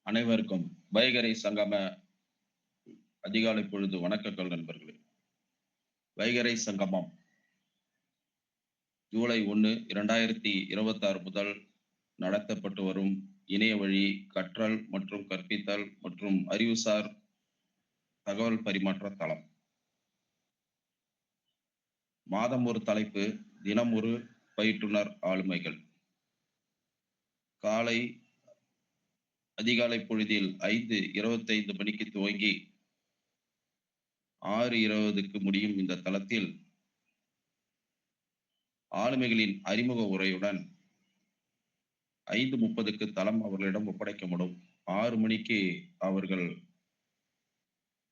அனைவருக்கும் வைகறை சங்கம அதிகாலை பொழுது வணக்கங்கள் நண்பர்களே. வைகறை சங்கமம் ஜூலை 1, 2026 முதல் நடத்தப்பட்டு வரும் இணைய வழி கற்றல் மற்றும் கற்பித்தல் மற்றும் அறிவுசார் தகவல் பரிமாற்ற தளம். மாதம் ஒரு தலைப்பு, தினம் ஒரு பயிற்றுனர் ஆளுமைகள். காலை அதிகாலை பொழுதில் 5:25 மணிக்கு துவங்கி 6:20க்கு முடியும் இந்த தளத்தில் ஆளுமைகளின் அறிமுக உரையுடன் 5:30க்கு தளம் அவர்களிடம் ஒப்படைக்கப்படும். 6 மணிக்கு அவர்கள்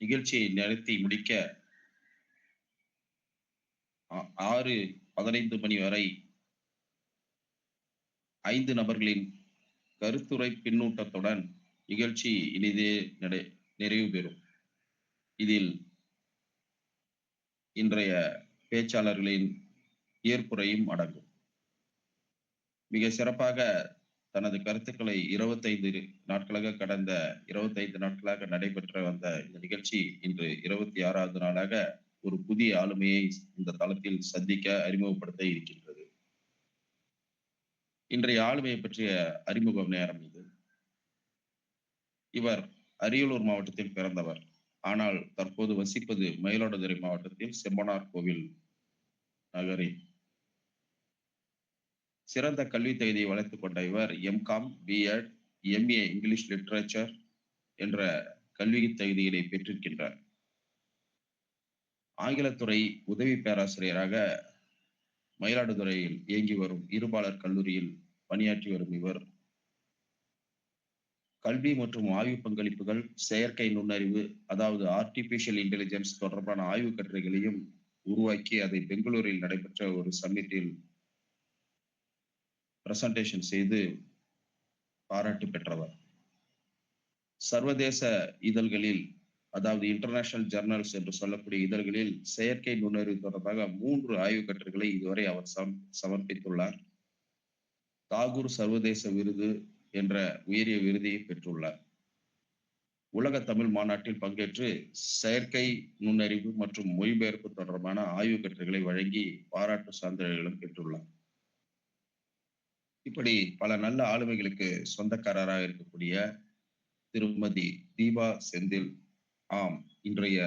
நிகழ்ச்சியை நடத்தி முடிக்க 6:15 மணி வரை 5 நபர்களின் கருத்துரை பின்னூட்டத்துடன் நிகழ்ச்சி இனிதே நிறைவு பெறும். இதில் இன்றைய பேச்சாளர்களின் ஏற்புரையும் அடங்கும். மிக சிறப்பாக தனது கருத்துக்களை 25 நாட்களாக கடந்த 25 நாட்களாக நடைபெற்ற வந்த இந்த நிகழ்ச்சி இன்று 26வது நாளாக ஒரு புதிய ஆளுமையை இந்த தளத்தில் சந்திக்க அறிமுகப்படுத்த இருக்கின்றது. இன்றைய ஆளுமையை பற்றிய அறிமுக நேரம் இது. இவர் அரியலூர் மாவட்டத்தில் பிறந்தவர். ஆனால் தற்போது வசிப்பது மயிலாடுதுறை மாவட்டத்தில் செம்பனார் கோவில் நகரில். சிறந்த கல்வி தகுதியை வளர்த்துக் கொண்ட இவர் MCom, BEd, MA English literature என்ற கல்வி தகுதிகளை பெற்றிருக்கின்றார். ஆங்கிலத்துறை உதவி பேராசிரியராக மயிலாடுதுறையில் இயங்கி வரும் இருபாலர் கல்லூரியில் பணியாற்றி வரும் இவர் கல்வி மற்றும் ஆய்வு பங்களிப்புகள், செயற்கை நுண்ணறிவு, அதாவது ஆர்டிபிஷியல் இன்டெலிஜென்ஸ் தொடர்பான ஆய்வு கட்டுரைகளையும் உருவாக்கி அதை பெங்களூரில் நடைபெற்ற ஒரு சம்மிட்டில் பிரசன்டேஷன் செய்து பாராட்டு பெற்றவர். சர்வதேச இதழ்களில், அதாவது இன்டர்நேஷனல் ஜர்னல்ஸ் என்று சொல்லக்கூடிய இதழ்களில் செயற்கை நுண்ணறிவு தொடர்பாக 3 ஆய்வு கட்டுரைகளை இதுவரை அவர் சமர்ப்பித்துள்ளார். தாகூர் சர்வதேச விருது என்ற உயரிய விருதை பெற்றுள்ளார். உலக தமிழ் மாநாட்டில் பங்கேற்று செயற்கை நுண்ணறிவு மற்றும் மொழிபெயர்ப்பு தொடர்பான ஆய்வு கட்டுரைகளை வழங்கி பாராட்டு சான்றிதழ்களும் பெற்றுள்ளார். இப்படி பல நல்ல ஆளுமைகளுக்கு சொந்தக்காரராக இருக்கக்கூடிய திருமதி தீபா செந்தில், ஆம், இன்றைய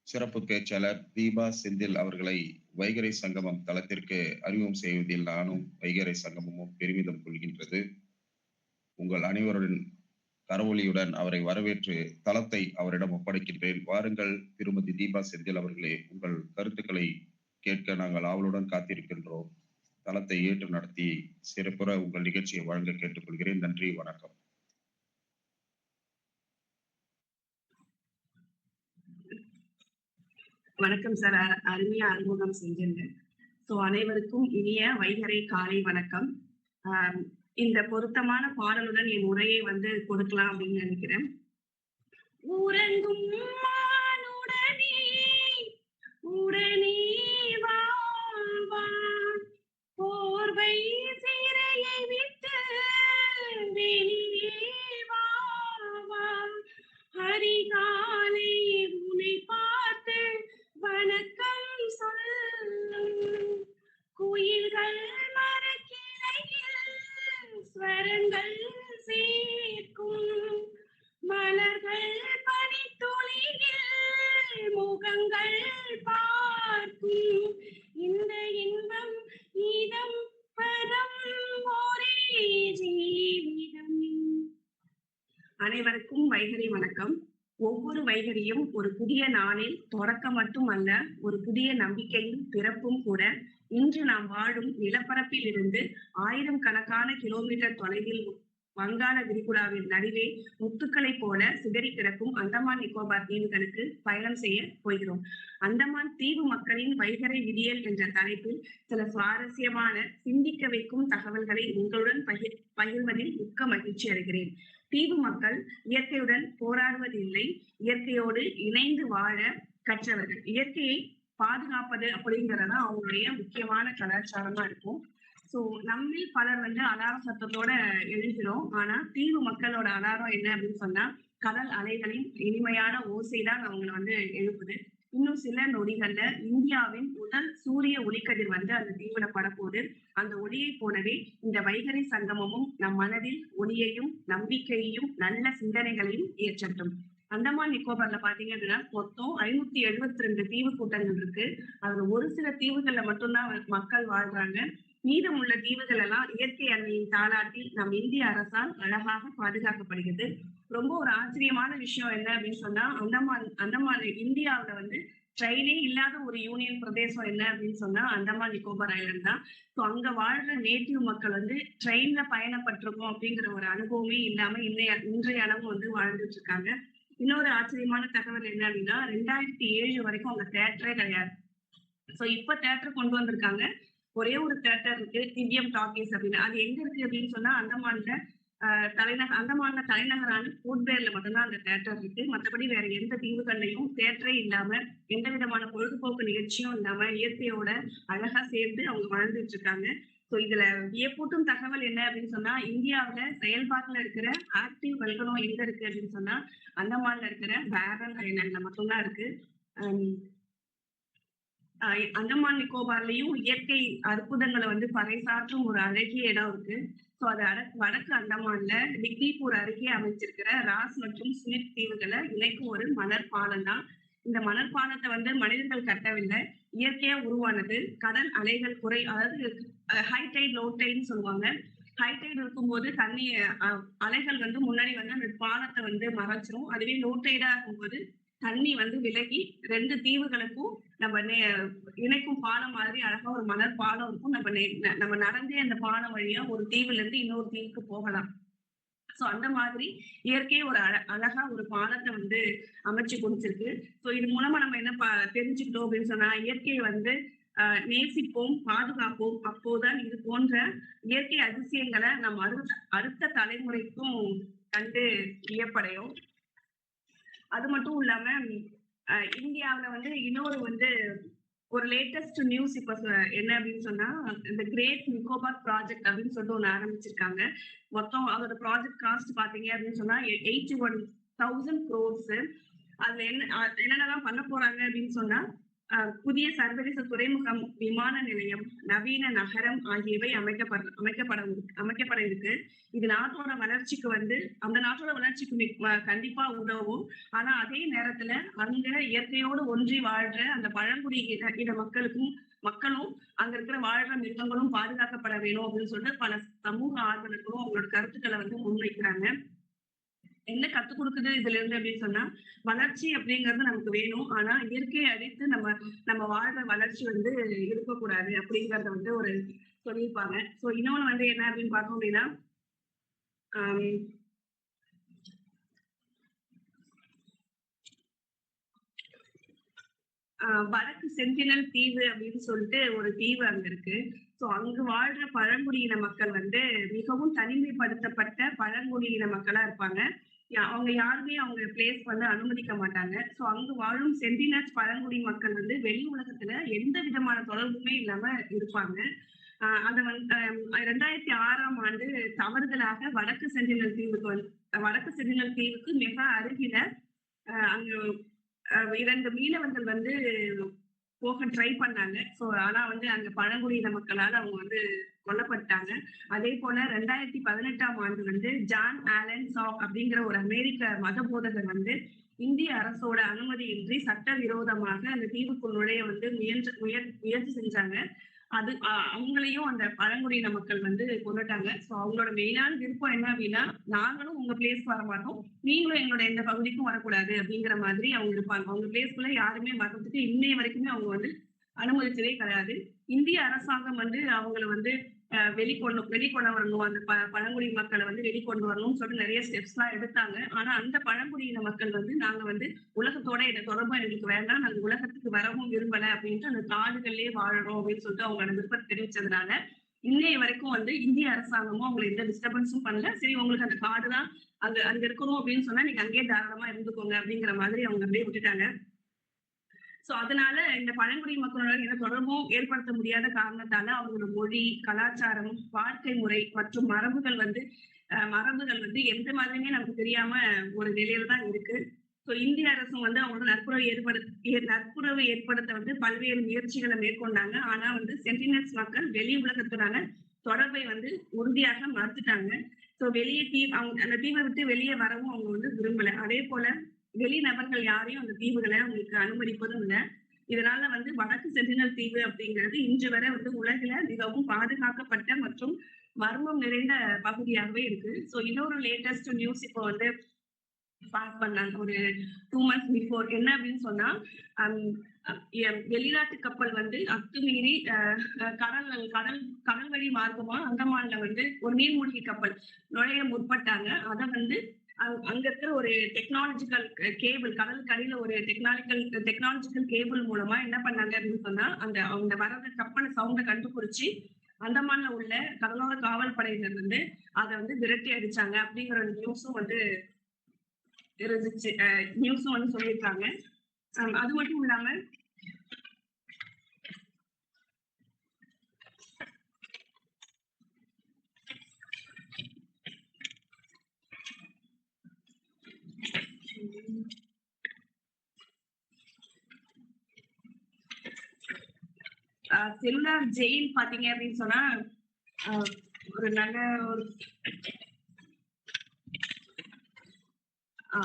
சிறப்பு பேச்சாளர் தீபா செந்தில் அவர்களை வைகறை சங்கமம் தளத்திற்கு அறிமுகம் செய்வதில் நானும் வைகறை சங்கமமும் பெருமிதம் கொள்கின்றது. உங்கள் அனைவருடன் கரவொலியுடன் அவரை வரவேற்று தளத்தை அவரிடம் ஒப்படைக்கின்றேன். வாருங்கள் திருமதி தீபா செந்தில் அவர்களே, உங்கள் கருத்துக்களை கேட்க நாங்கள் ஆவலுடன் காத்திருக்கின்றோம். தளத்தை ஏற்று நடத்தி சிறப்புற உங்கள் நிகழ்ச்சியை வழங்க கேட்டுக்கொள்கிறேன். நன்றி, வணக்கம். வணக்கம் சார், அருமையா அறிமுகம் செஞ்சிருங்க. அனைவருக்கும் இனிய வைகறை காலை வணக்கம். இந்த பொருத்தமான பாடலுடன் என் உரையை கொடுக்கலாம் அப்படின்னு நினைக்கிறேன். ஊரங்கும் மானுடனே உடனே வாழ்வான், போர்வை சிறையை விட்டு வெளியே வாழ்வான், அதிகாலை உன்னை பார்த்து வணக்கம் சொல்லும், குயில்கள் மரக்கிளையில் ஸ்வரங்கள் அனைவருக்கும் வைகரி வணக்கம். ஒவ்வொரு வைகரியும் ஒரு புதிய நாளில் தொடக்கம் மட்டுமல்ல, ஒரு புதிய நம்பிக்கையும் பிறப்பும் கூட. இன்று நாம் வாழும் நிலப்பரப்பில் இருந்து 1000 கணக்கான கிலோமீட்டர் தொலைவில் வங்காள விரிகுடாவின் நடுவே முத்துக்களைப் போல சிதறி கிடக்கும் அந்தமான் நிக்கோபார் தீவுகளுக்கு பயணம் செய்ய போகிறோம். அந்தமான் தீவு மக்களின் வைகறை விடியல் என்ற தலைப்பில் சில சுவாரஸ்யமான, சிந்திக்க வைக்கும் தகவல்களை உங்களுடன் பகிர்வதில் மிக்க மகிழ்ச்சி அடைகிறேன். தீவு மக்கள் இயற்கையுடன் போராடுவதில்லை, இயற்கையோடு இணைந்து வாழ கற்றவர்கள். இயற்கையை பாதுகாப்பது அப்படிங்கறதுதான் அவங்களுடைய முக்கியமான கலாச்சாரமா இருக்கும். சோ நம்மில் பலர் அலார சத்தத்தோட எழுகிறோம். ஆனா தீவு மக்களோட அலாரம் என்ன அப்படின்னு சொன்னா, கடல் அலைகளின் இனிமையான ஓசைதான் அவங்களை எழுப்புது. இன்னும் சில நொடிகள்ல இந்தியாவின் முதல் சூரிய ஒளிக்கதிர் அந்த தீவுல படப்போது. அந்த ஒளியை போலவே இந்த வைகறை சங்கமமும் நம் மனதில் ஒளியையும், நம்பிக்கையையும், நல்ல சிந்தனைகளையும் ஏற்றட்டும். அந்தமான் நிக்கோபார்ல பாத்தீங்க அப்படின்னா மொத்தம் 572 தீவு கூட்டங்கள் இருக்கு. அதுல ஒரு சில தீவுகள்ல மட்டும்தான் மக்கள் வாழ்றாங்க. மீதமுள்ள தீவுகள் எல்லாம் இயற்கை அன்னையின் தாளாட்டில் நம் இந்திய அரசால் அழகாக பாதுகாக்கப்படுகிறது. ரொம்ப ஒரு ஆச்சரியமான விஷயம் என்ன அப்படின்னு சொன்னா, அந்தமான் இந்தியாவுல ட்ரெயினே இல்லாத ஒரு யூனியன் பிரதேசம் என்ன அப்படின்னு சொன்னா அந்தமான் நிக்கோபார் ஐலண்ட் தான். ஸோ அங்க வாழ்ற நேட்டிவ் மக்கள் ட்ரெயின்ல பயணப்பட்டிருக்கோம் அப்படிங்கிற ஒரு அனுபவமே இல்லாம இன்றைய அளவு வாழ்ந்துட்டு இருக்காங்க. இன்னொரு ஆச்சரியமான தகவல் என்ன அப்படின்னா, 2007 வரைக்கும் அங்க தேட்டரே கிடையாது. சோ இப்ப தேட்டர் கொண்டு வந்திருக்காங்க. ஒரே ஒரு தேட்டர் இருக்கு, திவ்யம் டாக்கீஸ் அப்படின்னு. அது எங்க இருக்கு அப்படின்னு சொன்னா அந்தமான்ல அந்தமான்ல தலைநகரான போர்ட்பிளேர்ல மட்டும்தான் அந்த தேட்டர் இருக்கு. மற்றபடி வேற எந்த தீவுகள்லயும் தேட்டரே இல்லாம, எந்த விதமான பொழுதுபோக்கு நிகழ்ச்சியும் இல்லாம இயற்கையோட அழகா சேர்ந்து அவங்க வாழ்ந்துட்டு இருக்காங்க. சோ இதுல வியப்பூட்டும் தகவல் என்ன அப்படின்னு சொன்னா, இந்தியாவுல செயல்பாட்டுல இருக்கிற ஆக்டிவ் வல்கனோ எங்க இருக்கு அப்படின்னு சொன்னா அந்தமான்ல இருக்கிற பேரல் ஐலண்ட்ல மட்டும்தான் இருக்கு. அந்தமான் நிக்கோபார்லயும் இயற்கை அற்புதங்களை பறைசாற்றும் ஒரு அழகிய இடம் இருக்கு. சோ அது வடக்கு அந்தமான்ல டிக்னிபூர் அருகே அமைச்சிருக்கிற ராஸ் மற்றும் ஸ்மித் தீவுகளை இணைக்கும் ஒரு மணல் பாலம் தான். இந்த மணல் பாலத்தை மனிதர்கள் கட்டவில்லை, இயற்கையா உருவானது. கடல் அலைகள் அதாவது ஹை டைட், லோ டைட்னு சொல்லுவாங்க. ஹை டைட் இருக்கும்போது தண்ணி அலைகள் முன்னாடி அந்த பாலத்தை மறைச்சிரும். அதுவே லோ டைடா இருக்கும்போது தண்ணி விலகி 2 தீவுகளுக்கும் நம்ம இணைக்கும் பாலம் மாதிரி அழகா ஒரு மணல் பாலம் இருக்கும். நம்ம நடந்தே அந்த பாலம் வழியா ஒரு தீவுல இருந்து இன்னொரு தீவுக்கு போகலாம். சோ அந்த மாதிரி இயற்கையை ஒரு அழகா ஒரு பாலத்தை அமைச்சு கொடுத்திருக்கு. சோ இது மூலமா நம்ம என்ன தெரிஞ்சுக்கிட்டோம் அப்படின்னு சொன்னா, இயற்கையை நேசிப்போம், பாதுகாப்போம். அப்போதான் இது போன்ற இயற்கை அதிசயங்களை நம்ம அடுத்த தலைமுறைக்கும் கண்டு வியப்படையும். அது மட்டும் இல்லாம இந்தியாவுல இன்னொரு ஒரு லேட்டஸ்ட் நியூஸ் இப்ப என்ன அப்படின்னு சொன்னா, இந்த கிரேட் நிக்கோபார் ப்ராஜெக்ட் அப்படின்னு சொல்லிட்டு ஒண்ணு ஆரம்பிச்சிருக்காங்க. மொத்தம் அதோட ப்ராஜெக்ட் காஸ்ட் பாத்தீங்க அப்படின்னு சொன்னா 81,000 crores. அதுல என்னென்னலாம் பண்ண போறாங்க அப்படின்னு சொன்னா, புதிய சர்வதேச துறைமுகம், விமான நிலையம், நவீன நகரம் ஆகியவை அமைக்கப்பட இருக்கு. இது நாட்டோட வளர்ச்சிக்கு அந்த நாட்டோட வளர்ச்சிக்கு கண்டிப்பா உதவும். ஆனா அதே நேரத்துல அங்க இயற்கையோடு ஒன்றி வாழ்ற அந்த பழங்குடி இன மக்களும் அங்க இருக்கிற வாழ்ற மிருகங்களும் பாதுகாக்கப்பட வேணும் அப்படின்னு சொல்லிட்டு பல சமூக ஆர்வலர்களும் அவங்களோட கருத்துக்களை முன்வைக்கிறாங்க. என்ன கத்துக் கொடுக்குது இதுல இருந்து அப்படின்னு சொன்னா, வளர்ச்சி அப்படிங்கிறது நமக்கு வேணும். ஆனா இயற்கையை அழித்து நம்ம வாழ்ற வளர்ச்சி இருக்கக்கூடாது அப்படிங்கறத ஒரு சொல்லியிருப்பாங்க. சோ இன்னொன்னு என்ன அப்படின்னு பார்த்தோம் அப்படின்னா, வடக்கு சென்டினல் தீவு அப்படின்னு சொல்லிட்டு ஒரு தீவு அங்க இருக்கு. சோ அங்கு வாழ்ற பழங்குடியின மக்கள் மிகவும் தனிமைப்படுத்தப்பட்ட பழங்குடியின மக்களா இருப்பாங்க. அவங்க யாருமே அவங்க பிளேஸ் அனுமதிக்க மாட்டாங்க. சோ அங்கு வாழும் சென்டினல்ஸ் பழங்குடி மக்கள் வெளி உலகத்துல எந்த விதமான தொடர்புமே இல்லாம இருப்பாங்க. அத 2006ஆம் ஆண்டு தவறுதலாக வடக்கு சென்டினல் தீவுக்கு மிக அருகில அங்க 2 மீனவர்கள் போக ட்ரை பண்ணாங்க. சோ ஆனா அங்க பழங்குடியின மக்களால அவங்க கொல்லப்பட்டாங்க. அதே போல 2018ஆம் ஆண்டு ஜான் ஆலன் சாக் அப்படிங்கிற ஒரு அமெரிக்க மத போதகர் இந்திய அரசோட அனுமதியின்றி சட்டவிரோதமாக அந்த தீவுக்குள் நுழைய முயற்சி செஞ்சாங்க. அது அவங்களையும் அந்த பழங்குடியின மக்கள் வந்து கொன்னுட்டாங்க. சோ அவங்களோட மெயினான விருப்பம் என்ன அப்படின்னா, நாங்களும் உங்க பிளேஸ்க்கு வரமாட்டோம். நீங்களும் எங்களோட எந்த பகுதிக்கும் வரக்கூடாது அப்படிங்கிற மாதிரி அவங்க இருப்பாங்க. அவங்க பிளேஸ்க்குள்ள யாருமே வர்றதுக்கு இன்னைய வரைக்குமே அவங்க வந்து அனுமதிச்சதே கிடையாது. இந்திய அரசாங்கம் வந்து அவங்கள வந்து வெளிக்கொண்டு வரணும். அந்த பழங்குடி மக்கள வந்து வெளிக்கொண்டு வரணும்னு சொல்லிட்டு நெறைய ஸ்டெப்ஸ்லாம் எடுத்தாங்க. ஆனா அந்த பழங்குடியின மக்கள் வந்து நாங்க வந்து உலகத்தோட எந்த தொடர்பும் எங்களுக்கு வேண்டாம். நாங்க உலகத்துக்கு வரவும் விரும்பல அப்படின்ட்டு அந்த காடுகள்லயே வாழணும் அப்படின்னு சொல்லிட்டு அவங்களோட விருப்பத்த தெரிவிச்சதுனால, இன்னைய வரைக்கும் வந்து இந்திய அரசாங்கமும் அவங்கள எந்த டிஸ்டர்பன்ஸும் பண்ணல. சரி உங்களுக்கு அந்த காடு தான் அங்க அங்க இருக்கணும் அப்படின்னு சொன்னா, நீங்க அங்கேயே தாராளமா இருந்துக்கோங்க அப்படிங்கிற மாதிரி அவங்க அப்படியே விட்டுட்டாங்க. சோ அதனால இந்த பழங்குடி மக்களோட எந்த தொடர்பும் ஏற்படுத்த முடியாத காரணத்தால அவங்களோட மொழி, கலாச்சாரம், வாழ்க்கை முறை மற்றும் மரபுகள் வந்து எந்த மாதிரியுமே நமக்கு தெரியாம ஒரு நிலையில தான் இருக்கு. சோ இந்திய அரசும் வந்து அவங்களோட நட்புறவு ஏற்படுத்த வந்து பல்வேறு முயற்சிகள மேற்கொண்டாங்க. ஆனா வந்து சென்டினல்ஸ் மக்கள் வெளி உலகத்துடனான தொடர்பை வந்து உறுதியாக மறுத்துட்டாங்க. சோ வெளிய அவங்க அந்த தீவ விட்டு வெளிய வரவும் அவங்க வந்து விரும்பல. அதேபோல வெளிநபர்கள் யாரையும் அந்த தீவுகள அவங்களுக்கு அனுமதிப்பதும் இல்ல. இதனால வந்து வடக்கு சென்டினல் தீவு அப்படிங்கிறது இன்று வரை வந்து உலகில மிகவும் பாதுகாக்கப்பட்ட மற்றும் மர்மம் நிறைந்த பகுதியாகவே இருக்கு. சோ இன்னொரு லேட்டஸ்ட் நியூஸ் இப்போ வந்து பாஸ் பண்ணாங்க. ஒரு 2 மந்த்ஸ் பிஃபோர் என்ன அப்படின்னு சொன்னா, அம் அ வெளிநாட்டு கப்பல் வந்து அத்துமீறி அ அ கடல் கடல் கடல் வழி மார்க்கமா அந்தமான்ல வந்து ஒரு நீர்மூழ்கி கப்பல் நுழைய முற்பட்டாங்க. அத வந்து அங்க இருக்கிற ஒரு டெக்னாலஜிக்கல் கேபிள் கடலுக்கு அடியில ஒரு டெக்னாலஜிக்கல் கேபிள் மூலமா என்ன பண்ணாங்க அப்படின்னு சொன்னா, அந்த வர்ற கப்பல் சவுண்ட கண்டுபிடிச்சு அந்தமான்ல உள்ள கடலோர காவல் படையினர் வந்து அத வந்து விரட்டி அடிச்சாங்க அப்படிங்கிற நியூஸும் வந்து இருந்துச்சு. நியூஸும் வந்து சொல்லியிருக்காங்க. அது மட்டும் இல்லாம செல்லுலார் ஜெயில் பாத்தீங்க அப்படின்னு சொன்னா, அ ஒரு நல்ல ஒரு ஆ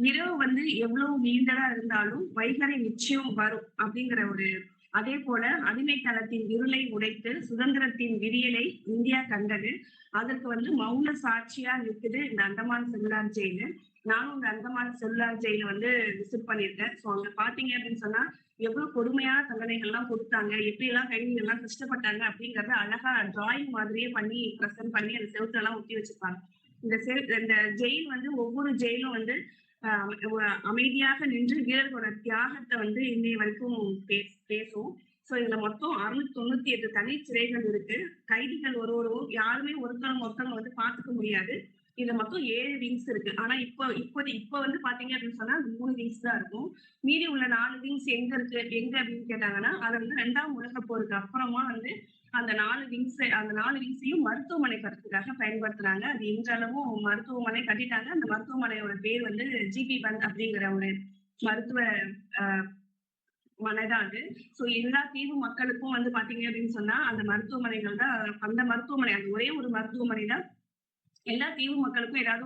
இரவு வந்து எவ்வளவு நீண்டதா இருந்தாலும் வைகறை நிச்சயம் வரும் அப்படிங்கிற ஒரு அதேபோல அடிமைத்தனத்தின் இருளை உடைத்து சுதந்திரத்தின் விடியலை இந்தியா கண்டது. அதற்கு வந்து மௌன சாட்சியா நிக்குது இந்த அந்தமான் செல்லுலார் ஜெயிலு. நானும் இந்த அந்தமான் செல்லுலார் ஜெயில வந்து விசிட் பண்ணியிருக்கேன். சோ அங்க பாத்தீங்க அப்படின்னு சொன்னா, எவ்வளவு கொடுமையான தண்டனைகள்லாம் குடுத்தாங்க, எப்படியெல்லாம் கைதிகள்லாம் கஷ்டப்பட்டாங்க அப்படிங்கிறத அழகா டிராயிங் மாதிரியே பண்ணி பிரசன்ட் பண்ணி அந்த செவுத்துலலாம் ஒட்டி வச்சிருப்பாங்க. இந்த ஜெயில் வந்து ஒவ்வொரு ஜெயிலும் வந்து அமைதியாக நின்று வீரர்களோட தியாகத்த வந்து இன்னைய வரைக்கும் பேசும். சோ இதுல மொத்தம் 698 தனி சிறைகள் இருக்கு. கைதிகள் ஒருவரும் யாருமே ஒருத்தவங்க வந்து பாத்துக்க முடியாது. இதுல மொத்தம் 7 விங்ஸ் இருக்கு. ஆனா இப்ப வந்து பாத்தீங்க அப்படின்னு சொன்னா 3 விங்ஸ் தான் இருக்கும். மீதி உள்ள 4 விங்ஸ் எங்க அப்படின்னு கேட்டாங்கன்னா, அத வந்து 2ஆம் உலகப் போருக்கு அப்புறமா வந்து அந்த 4 விங்ஸையும் மருத்துவமனை கட்டுறதுக்காக பயன்படுத்துனாங்க. அது இன்றளவும் மருத்துவமனை கட்டிட்டாங்க. அந்த மருத்துவமனையோட பேர் வந்து ஜிபி பந்த் அப்படிங்கிற ஒரு மருத்துவ அ மனை தான் அது. சோ எல்லா தீவு மக்களுக்கும் வந்து பாத்தீங்க அப்படின்னு சொன்னா, அந்த மருத்துவமனைகள் தான் அந்த மருத்துவமனை அந்த ஒரே ஒரு மருத்துவமனை தான் எல்லா தீவு மக்களுக்கும் ஏதாவது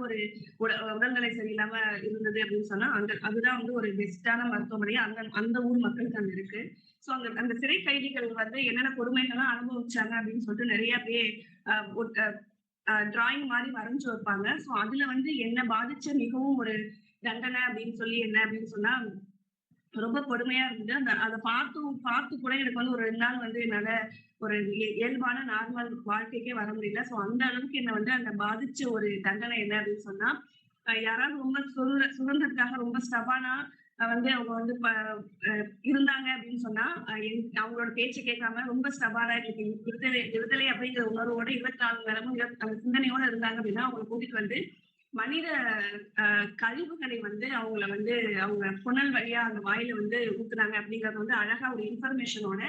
ஒரு உடல்நிலை சரியில்லாம இருந்தது அப்படின்னு சொன்னா, அதுதான் வந்து ஒரு பெஸ்ட்டான மருத்துவமனையா அந்த அந்த ஊர் மக்களுக்கு அங்க இருக்கு. சோ அங்க அந்த சிறை கைதிகள் வந்து என்னென்ன கொடுமைகள்லாம் அனுபவிச்சாங்க அப்படின்னு சொல்லிட்டு நெறைய அப்படியே அ ஒட் டிராயிங் மாரி வரைஞ்சு வைப்பாங்க. சோ அதுல வந்து என்ன பாதிச்ச மிகவும் ஒரு தண்டனை அப்படின்னு சொல்லி என்ன அப்படின்னு சொன்னா, ரொம்ப கொடுமையா இருந்தது. அத பார்த்து கூட எனக்கு வந்து ஒரு 2 நாள் வந்து என்னால ஒரு இயல்பான நார்மல் வாழ்க்கைக்கே வர முடியல. சோ அந்த அளவுக்கு என்ன வந்து அந்த பாதிச்ச ஒரு தண்டனை என்ன அப்படின்னு சொன்னா, யாராவது ரொம்ப சுதந்திரத்துக்காக ரொம்ப ஸ்டபானா வந்து அவங்க வந்து இருந்தாங்க அப்படின்னு சொன்னா, அவங்களோட பேச்ச கேட்காம ரொம்ப ஸ்டபானா எங்களுக்கு விடுதலை விடுதலை அப்படிங்கிற உணர்வோட 24 மணி நேரமும் அந்த சிந்தனையோட இருந்தாங்க அப்படின்னா, அவங்கள கூட்டிட்டு வந்து மனித கழிவுகளை வந்து அவங்க புனல் வழியா அந்த வாயில வந்து ஊத்துனாங்க அப்படிங்கறது வந்து அழகா ஒரு இன்ஃபர்மேஷனோட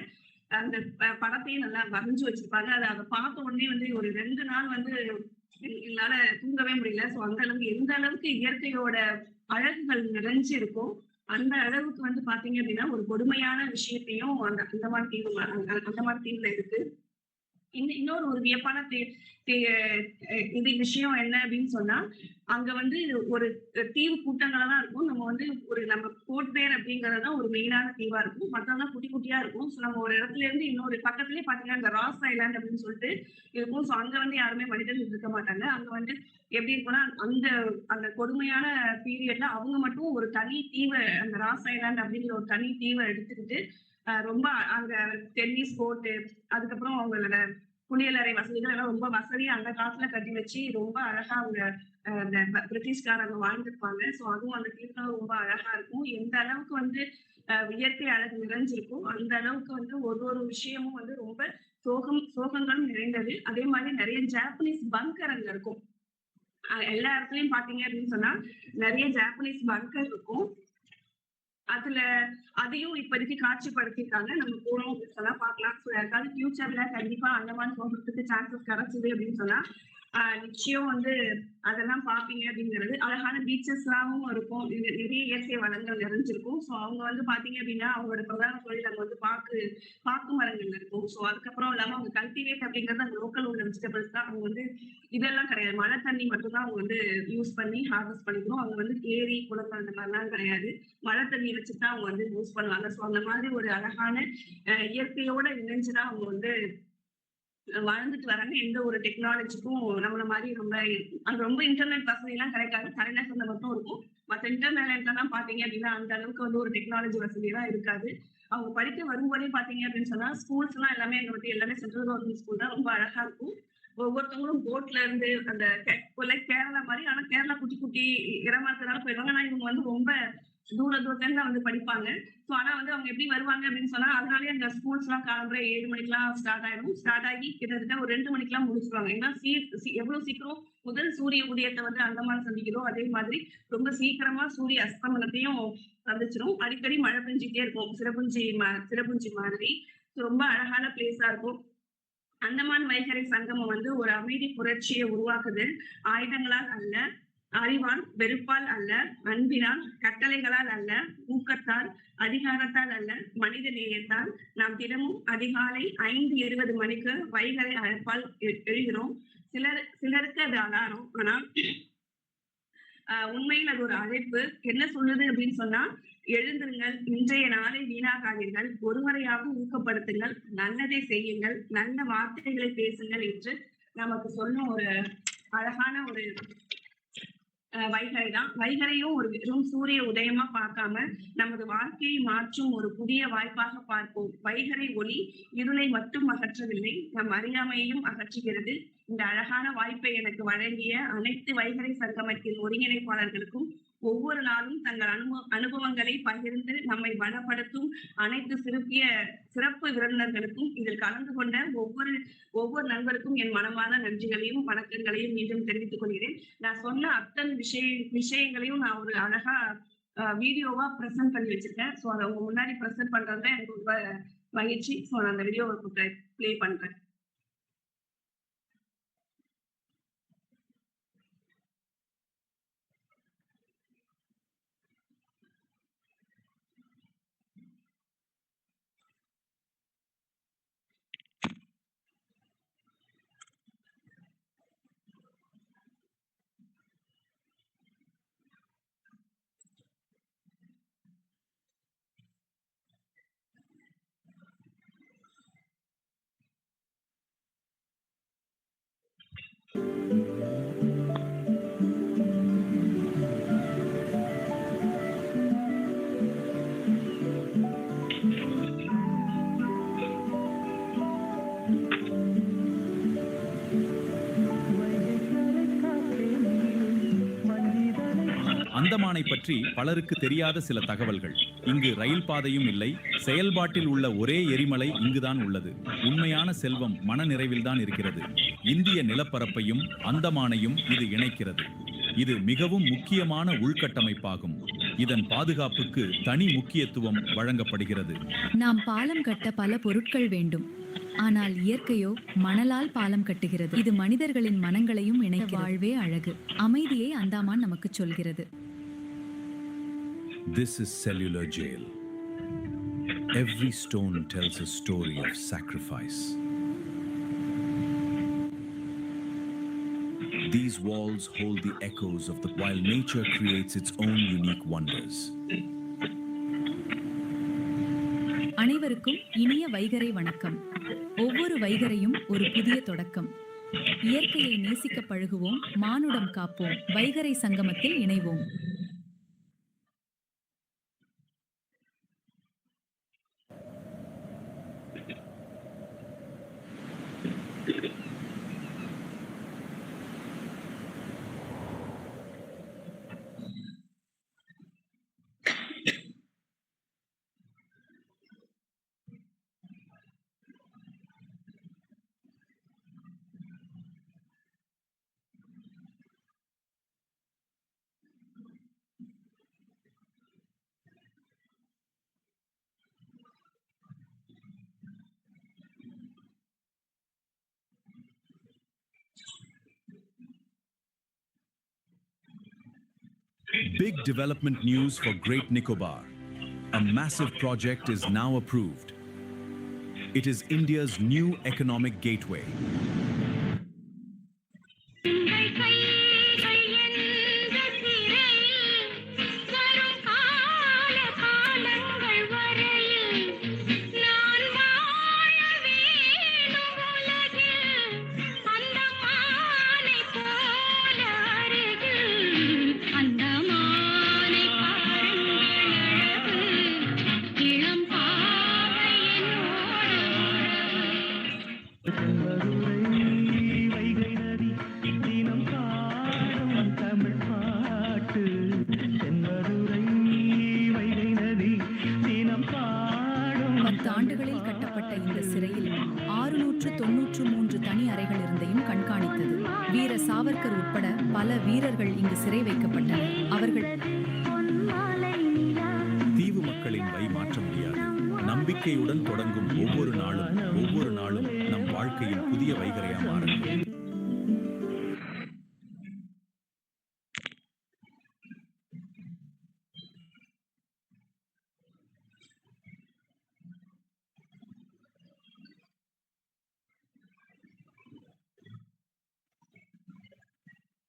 அந்த படத்தையும் நல்லா வரைஞ்சு வச்சிருப்பாங்க. அத பார்த்த உடனே வந்து ஒரு 2 நாள் வந்து எங்களால தூங்கவே முடியல. சோ அந்த அளவுக்கு எந்த அளவுக்கு இயற்கையோட அழகுகள் நிறைஞ்சு இருக்கோ, அந்த அளவுக்கு வந்து பாத்தீங்க அப்படின்னா, ஒரு கொடுமையான விஷயத்தையும் அந்த அந்தமான் தீவுல இருக்கு. இன்னொரு ஒரு வியப்பான இது விஷயம் என்ன அப்படின்னு சொன்னா, அங்க வந்து ஒரு தீவு கூட்டங்களா தான் இருக்கும். நம்ம போர்ட் பிளேயர் அப்படிங்கிறது தான் ஒரு மெயினான தீவா இருக்கும். மத்ததெல்லாம் குட்டி குட்டியா இருக்கும். ஸோ நம்ம ஒரு இடத்துல இருந்து இன்னொரு பக்கத்திலேயே பார்த்தீங்கன்னா, இந்த ராஸ் ஐலாண்ட் அப்படின்னு சொல்லிட்டு இருக்கும். ஸோ அங்க வந்து யாருமே மனிதர்கள் இருக்க மாட்டாங்க. அங்க வந்து எப்படி இருக்கும்னா, அந்த அந்த கொடுமையான பீரியட்ல அவங்க மட்டும் ஒரு தனி தீவ அந்த ராஸ் ஐலாண்ட் அப்படிங்கிற ஒரு தனி தீவ எடுத்துக்கிட்டு, ரொம்ப அங்க டென்னிஸ் கோர்ட்டு, அதுக்கப்புறம் அவங்களோட குளியலறை வசதிகள் எல்லாம் ரொம்ப வசதியா அந்த காலத்துல கட்டி வச்சு ரொம்ப அழகா அவங்க அந்த பிரிட்டிஷ்காரங்க வாழ்ந்திருப்பாங்க. ஸோ அதுவும் அந்த தீர்த்தம் ரொம்ப அழகா இருக்கும். எந்த அளவுக்கு வந்து இயற்கை அழகு நிறைஞ்சிருக்கும், அந்த அளவுக்கு வந்து ஒரு ஒரு விஷயமும் வந்து ரொம்ப சோகங்களும் நிறைந்தது. அதே மாதிரி நிறைய ஜாப்பனீஸ் பங்கர் அங்க இருக்கும். எல்லா இடத்துலயும் பாத்தீங்க அப்படின்னு சொன்னா நிறைய ஜாப்பனீஸ் பங்கர் இருக்கும். அதுல அதையும் இப்போதைக்கு காட்சிப்படுத்தியிருக்காங்க. நம்ம போனோம் அப்படின்னு சொன்னா பார்க்கலாம். ஸோ யாருக்காவது ஃபியூச்சர்ல கண்டிப்பா அந்தமான் போகிறதுக்கு சான்சஸ் கிடைச்சது அப்படின்னு சொன்னா, நிச்சயம் வந்து அதெல்லாம் பார்ப்பீங்க அப்படிங்கிறது. அழகான பீச்சஸ்லாவும் இருக்கும். நிறைய இயற்கை வளங்கள் நிறைஞ்சிருக்கும். ஸோ அவங்க வந்து பார்த்தீங்க அப்படின்னா, அவங்களோட பிரதான தொழில் அங்க வந்து பாக்கு மரங்கள் இருக்கும். ஸோ அதுக்கப்புறம் இல்லாம அவங்க கல்டிவேட் அப்படிங்கிறது அந்த லோக்கல் உள்ள வெஜிடபிள்ஸ் தான். அவங்க வந்து இதெல்லாம் கிடையாது. மழை தண்ணி மட்டும் தான் அவங்க வந்து யூஸ் பண்ணி ஹார்வெஸ்ட் பண்ணிக்கணும். அவங்க வந்து ஏரி, குளங்கள் அந்த மாதிரிலாம் கிடையாது. மழை தண்ணி வச்சு தான் அவங்க வந்து யூஸ் பண்ணுவாங்க. ஸோ அந்த மாதிரி ஒரு அழகான இயற்கையோட இணைஞ்சுதான் அவங்க வந்து வாழ்ந்துட்டு வராங்க. எந்த ஒரு டெக்னாலஜிக்கும் நம்மள மாதிரி அங்க ரொம்ப இன்டர்நெட் வசதி எல்லாம் கிடைக்காது. தலைநகர்ல மட்டும் இருக்கும். மத்த இன்டர்நெட்ல எல்லாம் பாத்தீங்க அப்படின்னா அந்த அளவுக்கு வந்து ஒரு டெக்னாலஜி வசதி எல்லாம் இருக்காது. அவங்க படிக்க வரும்போதே பாத்தீங்க அப்படின்னு சொன்னா ஸ்கூல்ஸ் எல்லாம் எல்லாமே சென்ட்ரல் கவர்மெண்ட் ஸ்கூல் தான். ரொம்ப அழகா இருக்கும். ஒவ்வொருத்தவங்களும் போட்ல இருந்து அந்த கேரளா மாதிரி, ஆனா கேரளா குட்டி குட்டி இடமா இருக்கிறதால போயிடுவாங்க. ஆனா இவங்க வந்து ரொம்ப தூரத்துல இருந்து வந்து படிப்பாங்க. சோ ஆனா வந்து அவங்க எப்படி வருவாங்க அப்படின்னு சொன்னா, அதனாலேயே அந்த ஸ்கூல்ஸ் எல்லாம் காலம்பற 7 மணிக்கெல்லாம் ஸ்டார்ட் ஆயிடும். ஸ்டார்ட் ஆகி கிட்டத்தட்ட ஒரு 2 மணிக்கெல்லாம் முடிச்சிருவாங்க. ஏன்னா எவ்வளவு சீக்கிரம் முதல் சூரிய உதயத்தை வந்து அந்தமான் சந்திக்கிறோம், அதே மாதிரி ரொம்ப சீக்கிரமா சூரிய அஸ்தமனத்தையும் சந்திச்சிரும். அடிக்கடி மழை பெஞ்சிட்டே இருக்கும். சிறப்புஞ்சி மாதிரி ரொம்ப அழகான பிளேஸா இருக்கும். அந்தமான் வைகரை சங்கமம் வந்து ஒரு அமைதி புரட்சியை உருவாக்குது. ஆயுதங்களால் அல்ல, அறிவால், வெறுப்பால் அல்ல, அன்பினால், கட்டளைகளால் அல்ல, ஊக்கத்தால், அதிகாரத்தால் அல்ல, மனித நேயத்தால். நாம் தினமும் அதிகாலை 5:20 மணிக்கு வைகரை அழைப்பால் எழுகிறோம். சிலருக்கு அது அலாரம். ஆனா உண்மையில் அது ஒரு அழைப்பு. என்ன சொல்லுது அப்படின்னு சொன்னா, எழுந்திருங்கள், இன்றைய நாளை வீணாகாதீர்கள், ஒருவரையாவது ஊக்கப்படுத்துங்கள், நல்லதை செய்யுங்கள், நல்ல வார்த்தைகளை பேசுங்கள் என்று நமக்கு சொல்லும் ஒரு அழகான ஒரு வைகரை தான். வைகரையும் ஒரு வெறும் சூரிய உதயமா பார்க்காம நமது வாழ்க்கையை மாற்றும் ஒரு புதிய வாய்ப்பாக பார்ப்போம். வைகரை ஒளி இருளை மட்டும் அகற்றவில்லை, நம் அறியாமையையும் அகற்றுகிறது. இந்த அழகான வாய்ப்பை எனக்கு வழங்கிய அனைத்து வைகரை சங்கமத்தின் ஒருங்கிணைப்பாளர்களுக்கும், ஒவ்வொரு நாளும் தங்கள் அனுபவங்களை பகிர்ந்து நம்மை பலப்படுத்தும் அனைத்து சிறப்பு விருந்தினர்களுக்கும், இதில் கலந்து கொண்ட ஒவ்வொரு நண்பருக்கும் என் மனமார்ந்த நன்றிகளையும் வணக்கங்களையும் மீண்டும் தெரிவித்துக் கொள்கிறேன். நான் சொன்ன அத்தனை விஷயங்களையும் நான் ஒரு அழகா வீடியோவா பிரசன்ட் பண்ணி வச்சிருக்கேன். ஸோ அதை உங்க முன்னாடி பிரசன்ட் பண்றதுல எனக்கு ரொம்ப மகிழ்ச்சி. ஸோ நான் அந்த வீடியோவை பிளே பண்றேன். அந்தமானை பற்றி பலருக்கு தெரியாத சில தகவல்கள். இங்கு ரயில் பாதையும் இல்லை. செயல்பாட்டில் உள்ள ஒரே எரிமலை இங்குதான் உள்ளது. உண்மையான செல்வம் மன நிறைவில்தான் இருக்கிறது. இந்திய நிலப்பரப்பையும் அந்தமானையும் இது இணைக்கிறது. இது மிகவும் முக்கியமான உள்கட்டமைப்பாகும். இதன் பாதுகாப்புக்கு தனி முக்கியத்துவம் வழங்கப்படுகிறது. நாம் பாலம் கட்ட பல பொருட்கள் வேண்டும். ஆனால் இயற்கையோ மணலால் பாலம் கட்டுகிறது. இது மனிதர்களின் மனங்களையும் இணைக்க வாழ்வே அழகு. அமைதியை அந்தமான் நமக்கு சொல்கிறது. This is cellular jail. Every stone tells a story of sacrifice. These walls hold the echoes of the while nature creates its own unique wonders. அனைவருக்கும் இனிய வைகறை வணக்கம். ஒவ்வொரு வைகறையும் ஒரு புதிய தொடக்கம். இயற்கையை நேசிக்க பழகுவோம், மானுடம் காப்போம், வைகறை சங்கமத்தில் இணைவோம். Big development news for Great Nicobar. A massive project is now approved. It is India's new economic gateway. ஆண்டுகளில் கட்டப்பட்ட இந்த சிறையில் 693 தனி அறைகள் இருந்தையும் கண்காணித்தது. வீர சாவர்கர் உட்பட பல வீரர்கள் இங்கு சிறை வைக்கப்பட்டனர். அவர்கள் தீவு மக்களின் வழி மாற்ற முடியாது. நம்பிக்கையுடன் தொடங்கும் ஒவ்வொரு நாளும் நம் வாழ்க்கையில் புதிய வைகறையா மாறும்.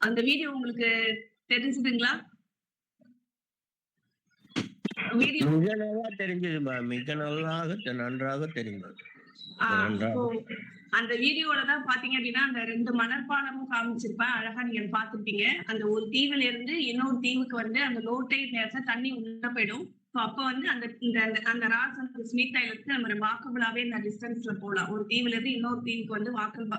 அந்த வீடியோ உங்களுக்கு தெரிஞ்சதுங்களா? வீடியோ மிக நல்லா தெரிஞ்சதுமா, மிக நன்றாக தெரிந்தது. அந்த வீடியோல தான் பாத்தீங்க அப்படின்னா அந்த 2 மணற்பாலமும் காமிச்சிருப்பேன். அழகா நீங்க பாத்துருப்பீங்க. அந்த ஒரு தீவுல இருந்து இன்னொரு தீவுக்கு வந்து அந்த லோ டைட் நேரத்துல தண்ணி உள்ள போயிடும். அப்ப வந்து அந்த ராஸ் அந்த ஸ்மித் ஐலத்துக்கு நம்ம வாக்கபிளாவே இந்த டிஸ்டன்ஸ்ல போலாம். ஒரு தீவுல இருந்து இன்னொரு தீவுக்கு வந்து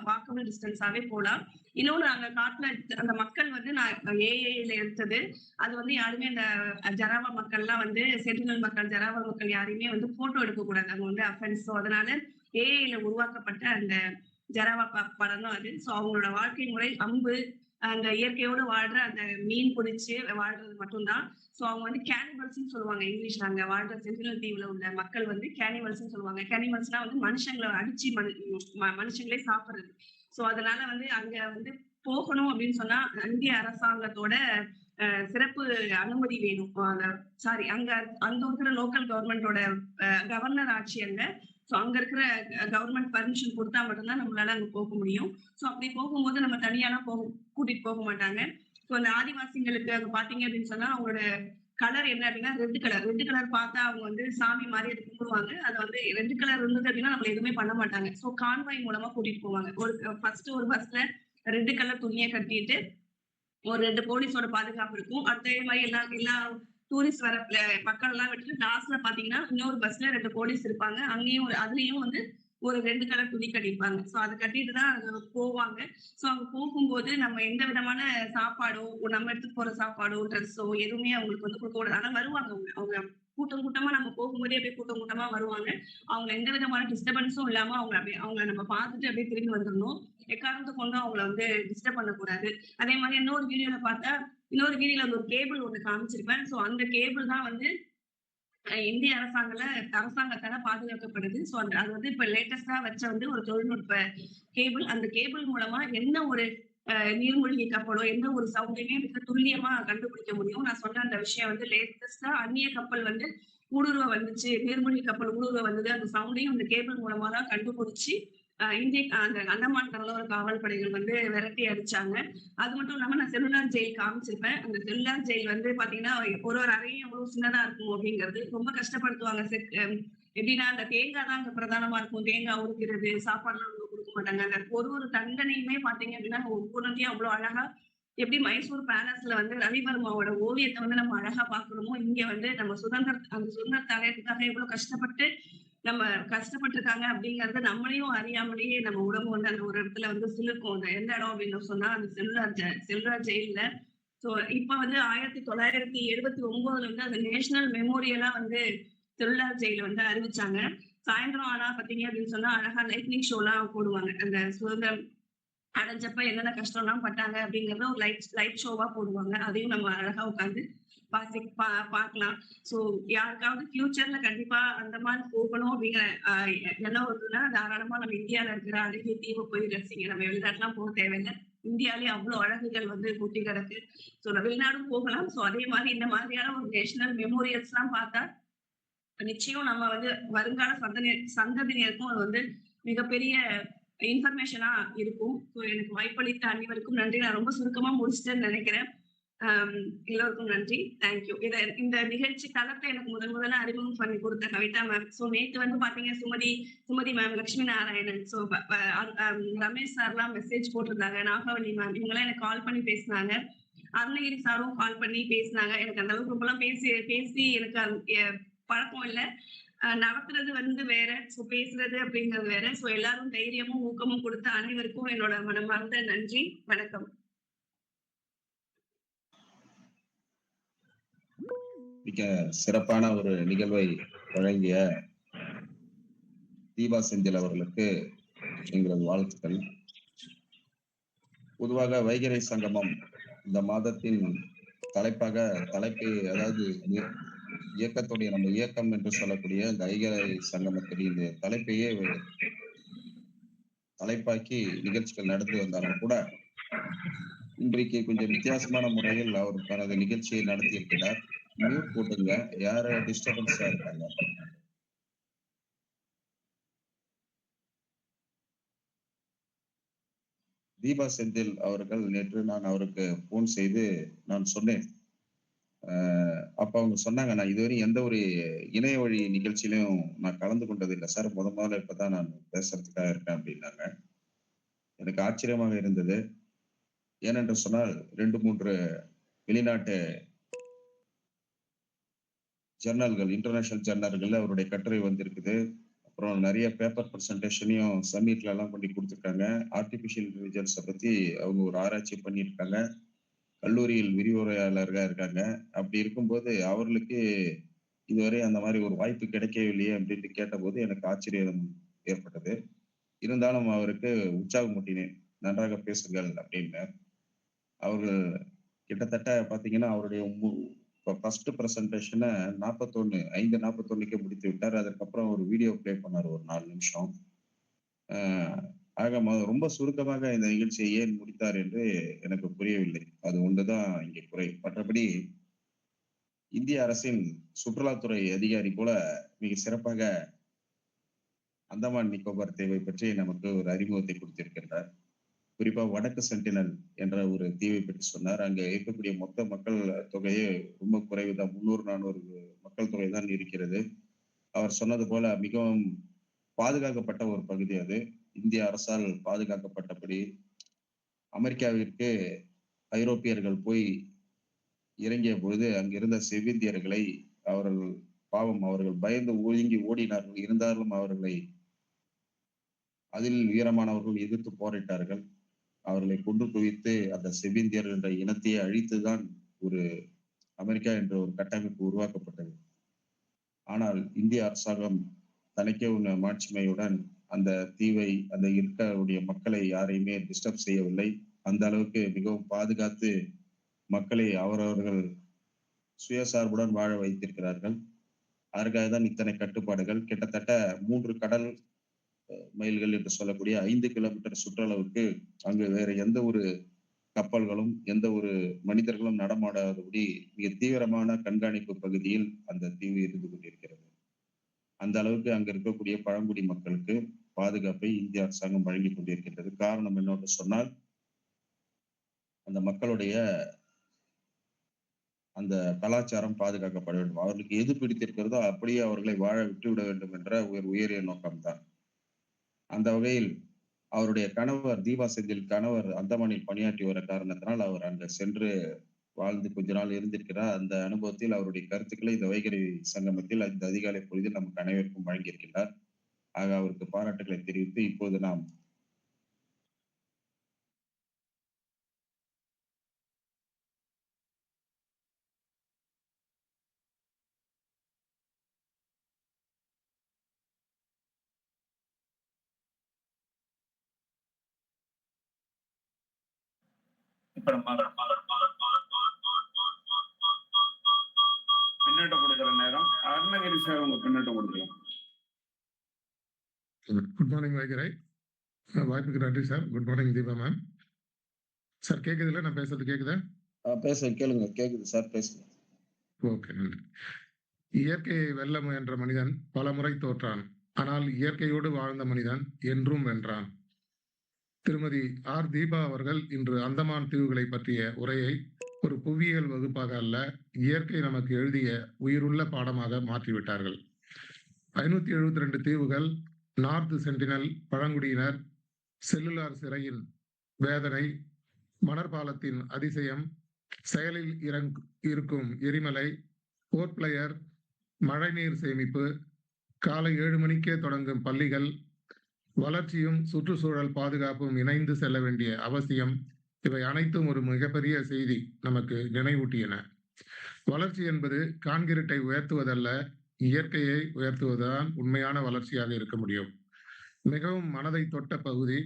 வாக்கபிள் டிஸ்டன்ஸாவே போலாம். இன்னொன்னு அங்க காட்டுல அந்த மக்கள் வந்து நான் ஏஐல எடுத்தது. அது வந்து யாருமே அந்த ஜராவா மக்கள்லாம் வந்து சென்டினல் மக்கள், ஜராவா மக்கள் யாரையுமே வந்து போட்டோ எடுக்க கூடாது. அங்க வந்து அஃபென்ஸ். ஸோ அதனால ஏஐல உருவாக்கப்பட்ட அந்த ஜராவா படம் தான் அது. ஸோ அவங்களோட வாழ்க்கை முறை அம்பு, அந்த இயற்கையோடு வாழ்ற அந்த மீன் பிடிச்சு வாழ்றது மட்டும்தான். சோ அவங்க வந்து கேனிமல்ஸ்ன்னு சொல்லுவாங்க இங்கிலீஷ்ல. அங்க வாழ்ற சென்டினல் தீவுல உள்ள மக்கள் வந்து கேனிமல்ஸ்ன்னு சொல்லுவாங்க. கேனிமல்ஸ்னா வந்து மனுஷங்களை அடிச்சு மனுஷங்களே சாப்பிடுறது. சோ அதனால வந்து அங்க வந்து போகணும் அப்படின்னு சொன்னா இந்திய அரசாங்கத்தோட சிறப்பு அனுமதி வேணும். சாரி, அங்க இருக்கிற லோக்கல் கவர்மெண்டோட கவர்னர் ஆட்சி அங்க. சோ அங்க இருக்கிற கவர்மெண்ட் பர்மிஷன் கொடுத்தா மட்டும்தான் நம்மளால அங்க போக முடியும். சோ அப்படி போகும்போது நம்ம தனியாலாம் கூட்டிட்டு போக மாட்டாங்க. சோ அந்த ஆதிவாசிகளுக்கு அங்க பாத்தீங்க அப்படின்னு சொன்னா அவங்களோட கலர் என்ன அப்படின்னா ரெட் கலர் பார்த்தா அவங்க வந்து சாமி மாதிரி அது கும்பிடுவாங்க. அது வந்து ரெட் கலர் இருந்தது அப்படின்னா நம்மள எதுவுமே பண்ண மாட்டாங்க. சோ கான்வாய் மூலமா கூட்டிட்டு போவாங்க. ஒரு பஸ்ல ரெட் கலர் துணியை கட்டிட்டு ஒரு 2 போலீஸோட பாதுகாப்பு இருக்கும். அதே மாதிரி எல்லா டூரிஸ்ட் வர மக்கள் எல்லாம் விட்டுட்டு லாஸ்ட்ல பாத்தீங்கன்னா இன்னொரு பஸ்ல 2 போலீஸ் இருப்பாங்க. அதுலயும் வந்து ஒரு 2 கலர் துணி கட்டிருப்பாங்க. சோ அதை கட்டிட்டு தான் போவாங்க. சோ அங்க போகும்போது நம்ம எந்த விதமான சாப்பாடோ, நம்ம எடுத்துட்டு போற சாப்பாடோ, ட்ரெஸ்ஸோ எதுவுமே அவங்களுக்கு வந்து கொடுக்க கூடாது. ஆனா வருவாங்க அவங்க கூட்டமா நம்ம போகும்போதே அப்படியே கூட்டமா வருவாங்க. அவங்க எந்த விதமான டிஸ்டர்பன்ஸும் இல்லாம அவங்கள நம்ம பார்த்துட்டு அப்படியே திரும்பி வந்துடணும். எக்காரணத்தை கொண்டும் அவங்கள வந்து டிஸ்டர்ப் பண்ணக்கூடாது. அதே மாதிரி இன்னொரு வீடியோல ஒரு கேபிள் ஒண்ணு காமிச்சிருப்பேன். சோ அந்த கேபிள் தான் வந்து இந்திய அரசாங்கத்தால பாதுகாக்கப்படுது. சோ அது வந்து இப்ப லேட்டஸ்டா வச்ச வந்து ஒரு தொழில்நுட்ப கேபிள். அந்த கேபிள் மூலமா என்ன ஒரு நீர்மூழ்கி கப்பலோ எந்த ஒரு சவுண்டையுமே மிக துல்லியமா கண்டுபிடிக்க முடியும். நான் சொன்ன அந்த விஷயம் வந்து லேட்டஸ்டா அந்நிய கப்பல் வந்து ஊடுருவ வந்துச்சு, நீர்மூழ்கி கப்பல் ஊடுருவ வந்தது. அந்த சவுண்டையும் அந்த கேபிள் மூலமா தான் கண்டுபிடிச்சு அந்த அந்தமான் கடலோர காவல் படைகள் வந்து விரட்டி அடிச்சாங்க. அது மட்டும் இல்லாம நான் செல்லுலார் ஜெயில் காமிச்சிருப்பேன். அந்த செல்லுலார் ஜெயில் வந்து பாத்தீங்கன்னா, ஒரு அறையும் எவ்வளவு சின்னதா இருக்கும் அப்படிங்கிறது ரொம்ப கஷ்டப்படுத்துவாங்க. எப்படின்னா, அந்த தேங்காய் தான் அங்க பிரதானமா இருக்கும். தேங்காய் உரிக்கிறது, சாப்பாடுலாம் அவங்க குடுக்க மாட்டாங்க. அந்த ஒரு தண்டனையுமே பாத்தீங்க அப்படின்னா, ஒவ்வொன்னையும் அவ்வளவு அழகா எப்படி மைசூர் பேலஸ்ல வந்து ரவிவர்மாவோட ஓவியத்த வந்து நம்ம அழகா பார்க்கிறோமோ, இங்க வந்து நம்ம அந்த சுதந்திரத்த அடையறதுக்காக எவ்வளவு நம்ம கஷ்டப்பட்டுருக்காங்க அப்படிங்கிறது நம்மளையும் அறியாமலேயே நம்ம உடம்பு வந்து அந்த ஒரு இடத்துல வந்து சிலிர்க்கும். அந்த எந்த இடம் அப்படின்னு சொன்னா, அந்த செல்வராஜ் ஜெயில்ல. ஸோ இப்ப வந்து 1979ல வந்து அந்த நேஷனல் மெமோரியலா வந்து செல்லுலார் ஜெயில வந்து அறிவிச்சாங்க. சாயந்தரம் ஆனா பாத்தீங்க அப்படின்னு சொன்னா, அழகா லைட்னிங் ஷோலாம் போடுவாங்க. அந்த சுதந்திரம் அடைஞ்சப்ப என்னென்ன கஷ்டம்லாம் பட்டாங்க அப்படிங்கிறத ஒரு லைட் ஷோவா போடுவாங்க. அதையும் நம்ம அழகா உட்கார்ந்து பார்க்கலாம். ஸோ யாருக்காவது ஃபியூச்சர்ல கண்டிப்பா அந்தமான் போகணும் அப்படிங்கிற எண்ணம் வருதுன்னா, தாராளமா நம்ம இந்தியால இருக்கிற அழகிய தீவ போய் ரசிங்க. நம்ம வெளிநாட்டுலாம் போக தேவையில்ல. இந்தியாலயே அவ்வளவு அழகுகள் வந்து கொட்டி கிடக்கு. ஸோ நம்ம வெளிநாடும் போகலாம். ஸோ அதே மாதிரி இந்த மாதிரியான ஒரு நேஷனல் மெமோரியல்ஸ்லாம் பார்த்தா, நிச்சயம் நம்ம வந்து வருங்கால சந்ததியினருக்கும் அது வந்து மிகப்பெரிய இன்ஃபர்மேஷனா இருக்கும். ஸோ எனக்கு வாய்ப்பளித்த அனைவருக்கும் நன்றி. நான் ரொம்ப சுருக்கமா முடிச்சுட்டேன்னு நினைக்கிறேன். எல்லோருக்கும் நன்றி. தேங்க்யூ. இந்த நிகழ்ச்சி தளத்தை எனக்கு முதல்ல அறிமுகம் பண்ணி கொடுத்த கவிதா மேம். ஸோ நேத்து வந்து பாத்தீங்க சுமதி மேம், லட்சுமி நாராயணன், ஸோ ரமேஷ் சார்லாம் மெசேஜ் போட்டிருந்தாங்க, நாகவல்லி மேம் இவங்கெல்லாம் எனக்கு கால் பண்ணி பேசினாங்க. அருணகிரி சாரும் கால் பண்ணி பேசினாங்க. எனக்கு அந்த அளவுக்கு ரொம்பலாம் பேசி எனக்கு பழக்கம் இல்லை. நடத்துறது வந்து வேற, சோ பேசுறது அப்படிங்கிறது வேற. சோ எல்லாரும் தைரியமும் ஊக்கமும் கொடுத்த அனைவருக்கும் என்னோட மனமார்ந்த நன்றி. வணக்கம். மிக சிறப்பான ஒரு நிகழ்வை வழங்கிய தீபா செந்தில் அவர்களுக்கு எங்களது வாழ்த்துக்கள். பொதுவாக வைகறை சங்கமம் இந்த மாதத்தின் தலைப்பு அதாவது இயக்கத்துடைய நம்ம இயக்கம் என்று சொல்லக்கூடிய இந்த வைகறை சங்கமத்துடைய இந்த தலைப்பையே தலைப்பாக்கி நிகழ்ச்சிகள் நடந்து வந்தாலும் கூட இன்றைக்கு கொஞ்சம் வித்தியாசமான முறையில் அவர் தனது நிகழ்ச்சியை நடத்தி இருக்கிறார். மியூட் போட்டுங்க, யார டிஸ்டர்பன்ஸா இருக்காங்க. தீபா செந்தில் அவர்கள் நேற்று நான் அவருக்கு போன் செய்து நான் சொன்னேன். அப்ப அவங்க சொன்னாங்க, நான் இதுவரை எந்த ஒரு இணைய வழி நிகழ்ச்சியிலையும் நான் கலந்து கொண்டது இல்லை சார், முதல்ல இப்பதான் நான் பேசுறதுக்காக இருக்கேன் அப்படின்னாங்க. எனக்கு ஆச்சரியமாக இருந்தது. ஏனென்று சொன்னால் 2-3 வெளிநாட்டு ஜர்னல்கள், இன்டர்நேஷனல் ஜர்னல்கள் அவருடைய கட்டுரை வந்திருக்குது. அப்புறம் நிறைய பேப்பர் பிரசன்டேஷனையும் சம்மிட்ல எல்லாம் பண்ணி கொடுத்துருக்காங்க. ஆர்டிபிஷியல் இன்டெலிஜென்ஸை பத்தி அவங்க ஒரு ஆராய்ச்சி பண்ணியிருக்காங்க. கல்லூரியில் விரிவுரையாளர்களா இருக்காங்க. அப்படி இருக்கும்போது அவர்களுக்கு இதுவரை அந்த மாதிரி ஒரு வாய்ப்பு கிடைக்கவில்லையே அப்படின்னு கேட்டபோது எனக்கு ஆச்சரியம் ஏற்பட்டது. இருந்தாலும் அவருக்கு உற்சாகமூட்டினேன், நன்றாக பேசுங்கள் அப்படின்னு. அவர்கள் கிட்டத்தட்ட பாத்தீங்கன்னா அவருடைய ஃபர்ஸ்ட் பிரசன்டேஷனை 5:41க்கே முடித்து விட்டார். அதற்கப்புறம் ஒரு வீடியோ பிளே பண்ணார் ஒரு 4 நிமிஷம். ஆக ரொம்ப சுருக்கமாக இந்த நிகழ்ச்சியை ஏன் முடித்தார் என்று எனக்கு புரியவில்லை. அது ஒன்றுதான் இங்கே குறை. மற்றபடி இந்திய அரசின் சுற்றுலாத்துறை அதிகாரி போல மிக சிறப்பாக அந்தமான் நிக்கோபார் தீவை பற்றி நமக்கு ஒரு அறிமுகத்தை கொடுத்திருக்கின்றார். குறிப்பா வடக்கு சென்டினல் என்ற ஒரு தீவை பற்றி சொன்னார். அங்க இருக்கக்கூடிய மொத்த மக்கள் தொகையே ரொம்ப குறைவுதான், 300-400 மக்கள் தொகை தான் இருக்கிறது. அவர் சொன்னது போல மிகவும் பாதுகாக்கப்பட்ட ஒரு பகுதி அது. இந்திய அரசால் பாதுகாக்கப்பட்டபடி அமெரிக்காவிற்கு ஐரோப்பியர்கள் போய் இறங்கிய பொழுது அங்கிருந்த செவ்விந்தியர்களை அவர்கள் பயந்து ஒதுங்கி ஓடினார்கள். இருந்தாலும் அவர்களை அதில் வீரமானவர்கள் எதிர்த்து போரிட்டார்கள். அவர்களை கொண்டு குவித்து அந்த செவ்விந்தியர் என்ற இனத்தையே அழித்துதான் ஒரு அமெரிக்கா என்ற ஒரு கட்டமைப்பு உருவாக்கப்பட்டது. ஆனால் இந்திய அரசாங்கம் தனக்கே உள்ள மாட்சிமையுடன் அந்த தீவை, அந்த இருக்கக்கூடிய மக்களை யாரையுமே டிஸ்டர்ப் செய்யவில்லை. அந்த அளவுக்கு மிகவும் பாதுகாத்து மக்களை அவரவர்கள் சுயசார்புடன் வாழ வைத்திருக்கிறார்கள். அதற்காக தான் இத்தனை கட்டுப்பாடுகள். கிட்டத்தட்ட 3 கடல் மைல்கள் என்று சொல்லக்கூடிய 5 கிலோமீட்டர் சுற்றளவுக்கு அங்கு வேற எந்த ஒரு கப்பல்களும் எந்த ஒரு மனிதர்களும் நடமாடாதபடி மிக தீவிரமான கண்காணிப்பு பகுதியில் அந்த தீவு இருந்து கொண்டிருக்கிறது. அந்த அளவுக்கு அங்க இருக்கக்கூடிய பழங்குடி மக்களுக்கு பாதுகாப்பை இந்திய அரசாங்கம் வழங்கி கொண்டிருக்கின்றது. காரணம் என்னவென்று சொன்னால், அந்த மக்களுடைய அந்த கலாச்சாரம் பாதுகாக்கப்பட வேண்டும். அவர்களுக்கு எது பிடித்திருக்கிறதோ அப்படியே அவர்களை வாழ விட்டுவிட வேண்டும் என்ற ஒரு உயரிய நோக்கம்தான். அந்த வகையில் அவருடைய கணவர் தீபா செந்தில் கணவர் அந்தமானில் பணியாற்றி வர காரணத்தினால் அவர் அங்க சென்று வாழ்ந்து கொஞ்ச நாள் இருந்திருக்கிறார். அந்த அனுபவத்தில் அவருடைய கருத்துக்களை இந்த வைகறை சங்கமத்தில் இந்த அதிகாலை பொழுதில் நமக்கு அனைவருக்கும் வழங்கியிருக்கின்றார். ஆக அவருக்கு பாராட்டுகளை தெரிவித்து இப்போது நாம் இப்ப நம்ம பின்னூட்டம் கொடுக்கிற நேரம். அருணகிரி சார் உங்க பின்னூட்டம் கொடுக்கலாம். Good morning Vaigarai. வாய்ப்புக்கு நன்றி sir. Good morning Deepa ma'am. Sir கேக்குதுல்ல, நான் பேசுறது கேக்குதா? பேச கேளுங்க. கேக்குது சார், பேசுங்க. ஓகே, நன்றி. இயற்கையை வெல்ல முயன்ற மனிதன் பல முறை தோற்றான். ஆனால் இயற்கையோடு வாழ்ந்த மனிதன் என்றும் வென்றான். திருமதி ஆர் தீபா அவர்கள் இன்று அந்தமான் தீவுகளை பற்றிய உரையை ஒரு புவியியல் வகுப்பாக அல்ல, இயற்கை நமக்கு எழுதிய உயிருள்ள பாடமாக மாற்றிவிட்டார்கள். 572 தீவுகள், நார்த் சென்டினல், பழங்குடியினர், செல்லுலார் சிறையின் வேதனை, மணற்பாலத்தின் அதிசயம், செயலில் இருக்கும் எரிமலை, போர்ட் பிளேயர், மழைநீர் சேமிப்பு, காலை 7 மணிக்கே தொடங்கும் பள்ளிகள், வளர்ச்சியும் சுற்றுச்சூழல் பாதுகாப்பும் இணைந்து செல்ல வேண்டிய அவசியம், இவை அனைத்தும் ஒரு மிகப்பெரிய செய்தி நமக்கு நினைவூட்டியன. வளர்ச்சி என்பது கான்கிரீட்டை உயர்த்துவதல்ல, இயற்கையை உயர்த்துவதுதான் உண்மையான வளர்ச்சியாக இருக்க முடியும். மிகவும் மனதை தொட்ட பகுதி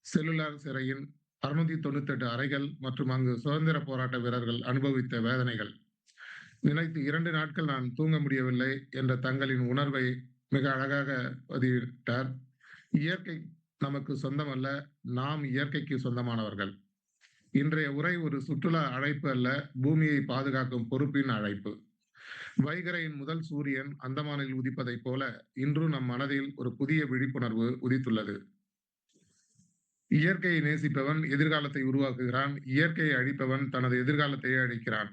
செல்லுலார் சிறையின் 698 அறைகள் மற்றும் அங்கு சுதந்திர போராட்ட வீரர்கள் அனுபவித்த வேதனைகள். நினைத்து 2 நாட்கள் நான் தூங்க முடியவில்லை என்ற தங்களின் உணர்வை மிக அழகாக பதிவிட்டார். இயற்கை நமக்கு சொந்தமல்ல, நாம் இயற்கைக்கு சொந்தமானவர்கள். இன்றைய உரை ஒரு சுற்றுலா அழைப்பு அல்ல, பூமியை பாதுகாக்கும் பொறுப்பின் அழைப்பு. வைகரையின் முதல் சூரியன் அந்தமானில் உதிப்பதைப் போல இன்றும் நம் மனதில் ஒரு புதிய விழிப்புணர்வு உதித்துள்ளது. இயற்கையை நேசிப்பவன் எதிர்காலத்தை உருவாக்குகிறான், இயற்கையை அழிப்பவன் தனது எதிர்காலத்தையே அழிக்கிறான்.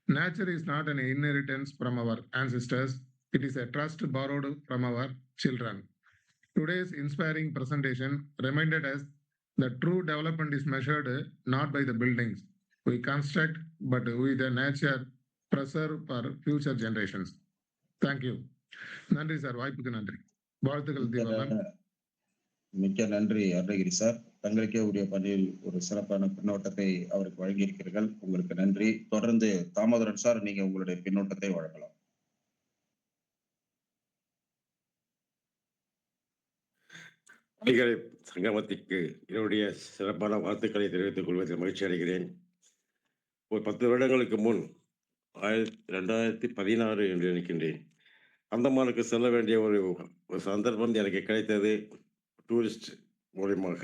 Nature is not an inheritance from our ancestors, it is a trust borrowed from our children. Today's inspiring presentation reminded us that true development is measured not by the buildings we construct, but with the nature preserved for future generations. Thank you. நன்றி sir, வாய்ப்புக்கு நன்றி. வாழ்த்துக்கள் Deepa ma'am. மிக்க நன்றி Arunagiri sir. தங்களுக்கே உரிய பணியில் ஒரு சிறப்பான பின்னோட்டத்தை அவருக்கு வழங்கியிருக்கிறீர்கள். உங்களுக்கு நன்றி. தொடர்ந்து தாமோதரன் சார், நீங்க உங்களுடைய பின்னோட்டத்தை வழங்கலாம். வைகறை சங்கமத்திற்கு என்னுடைய சிறப்பான வாழ்த்துக்களை தெரிவித்துக் கொள்வதில் மகிழ்ச்சி அடைகிறேன். ஒரு 10 வருடங்களுக்கு முன் 2016 என்று நினைக்கின்றேன், அந்தமானுக்கு செல்ல வேண்டிய ஒரு சந்தர்ப்பம் எனக்கு கிடைத்தது. டூரிஸ்ட் மூலியமாக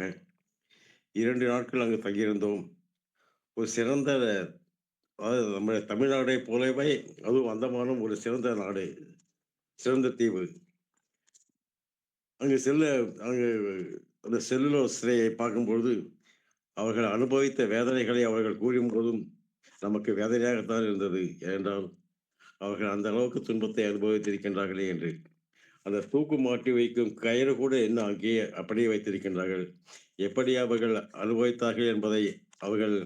2 நாட்கள் அங்கு தங்கியிருந்தோம். ஒரு சிறந்த, அதாவது நம்ம தமிழ்நாடை போலவே அதுவும் அந்தமானும் ஒரு சிறந்த நாடு, சிறந்த தீவு. அங்கு அந்த செல்லுலர் சிறையை பார்க்கும்பொழுது அவர்கள் அனுபவித்த வேதனைகளை அவர்கள் கூறும்போதும் நமக்கு வேதனையாகத்தான் இருந்தது. ஏனென்றால் அவர்கள் அந்த அளவுக்கு துன்பத்தை அனுபவித்திருக்கின்றார்களே என்று. அந்த தூக்கு மாட்டி வைக்கும் கயிறு கூட இன்னும் அங்கேயே அப்படியே வைத்திருக்கின்றார்கள். எப்படி அவர்கள் அனுபவித்தார்கள் என்பதை அவர்கள்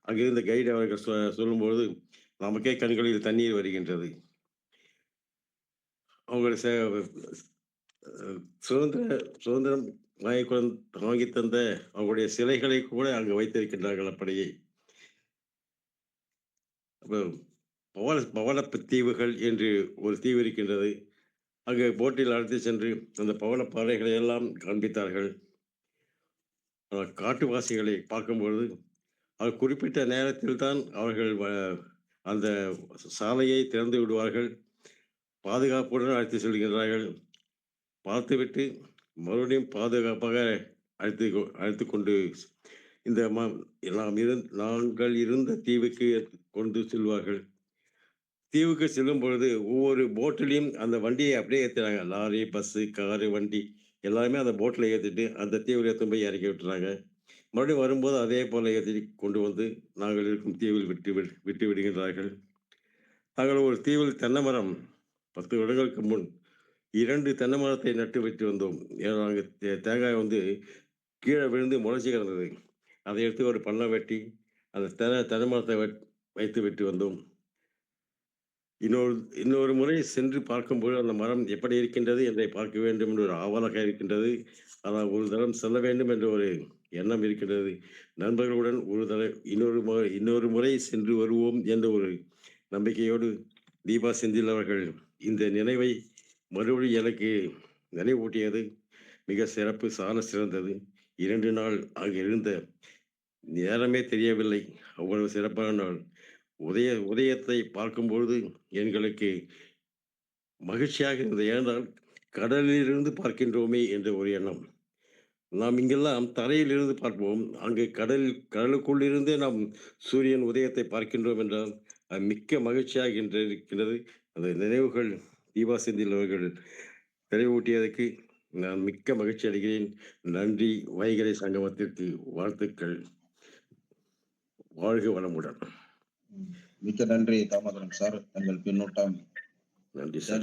அங்கிருந்த கைடு அவர்கள் சொல்லும்பொழுது நமக்கே கண்களில் தண்ணீர் வருகின்றது. அவர்கள் சுதந்திரம் வாங்கி தந்த அவங்களுடைய சிலைகளை கூட அங்கு வைத்திருக்கின்றார்கள். அப்படியே பவளப்பு தீவுகள் என்று ஒரு தீவு இருக்கின்றது. அங்கு போட்டில் அழைத்து சென்று அந்த பவள பாறைகளை எல்லாம் காண்பித்தார்கள். காட்டுவாசிகளை பார்க்கும்பொழுது அவர் குறிப்பிட்ட நேரத்தில் தான் அவர்கள் அந்த சாலையை திறந்து விடுவார்கள். பாதுகாப்புடன் அழைத்து செல்கின்றார்கள். பார்த்துவிட்டு மறுபடியும் பாதுகாப்பாக அழைத்து கொண்டு நாங்கள் இருந்த தீவுக்கு கொண்டு செல்வார்கள். தீவுக்கு செல்லும் பொழுது ஒவ்வொரு போட்டிலையும் அந்த வண்டியை அப்படியே ஏற்றுறாங்க. லாரி, பஸ்ஸு, காரு, வண்டி எல்லாருமே அந்த போட்டில் ஏற்றிட்டு அந்த தீவில் ஏற்றும் போய் இறக்கி விட்டுறாங்க. மறுபடியும் வரும்போது அதே போல் ஏற்றி கொண்டு வந்து நாங்கள் இருக்கும் தீவில் விட்டு விடுகின்றார்கள். நாங்கள் ஒரு தீவில் தென்னை மரம் 10 வருடங்களுக்கு முன் 2 தென்னை மரத்தை நட்டு வைத்து வந்தோம். ஏன்னா நாங்கள் தேங்காய் வந்து கீழே விழுந்து முளைச்சி கிடந்தது. அதை எடுத்து ஒரு பள்ளம் வெட்டி அந்த தென்னை மரத்தை வைத்து விட்டு வந்தோம். இன்னொரு முறை சென்று பார்க்கும்போது அந்த மரம் எப்படி இருக்கின்றது என்பதை பார்க்க வேண்டும் என்று ஒரு ஆவலாக இருக்கின்றது. ஆனால் ஒரு தரம் செல்ல வேண்டும் என்ற ஒரு எண்ணம் இருக்கின்றது. நண்பர்களுடன் இன்னொரு முறை சென்று வருவோம் என்ற ஒரு நம்பிக்கையோடு தீபா செந்தில் அவர்கள் இந்த நினைவை மறுபடியும் எனக்கு நினைவூட்டியது மிக சிறப்பு, சால சிறந்தது. 2 நாள் அங்கே இருந்த நேரமே தெரியவில்லை. அவ்வளவு சிறப்பான நாள். உதயத்தை பார்க்கும்பொழுது எங்களுக்கு மகிழ்ச்சியாக இருந்தது. ஏனென்றால் கடலிலிருந்து பார்க்கின்றோமே என்ற ஒரு எண்ணம். நாம் இங்கெல்லாம் தரையிலிருந்து பார்ப்போம். அங்கு கடலுக்குள்ளிருந்தே நாம் சூரியன் உதயத்தை பார்க்கின்றோம் என்றால் அது மிக்க மகிழ்ச்சியாக இருக்கின்றது. அந்த நினைவுகள் தீபா செந்தில் அவர்கள் நினைவூட்டியதற்கு நான் மிக்க மகிழ்ச்சி அடைகிறேன். நன்றி. வைகறை சங்கமத்திற்கு வாழ்த்துக்கள். வாழ்க வளமுடன். மிக்க நன்றி தாமோதரன் சார். தங்கள் பின்னூட்டம். நன்றி சார்.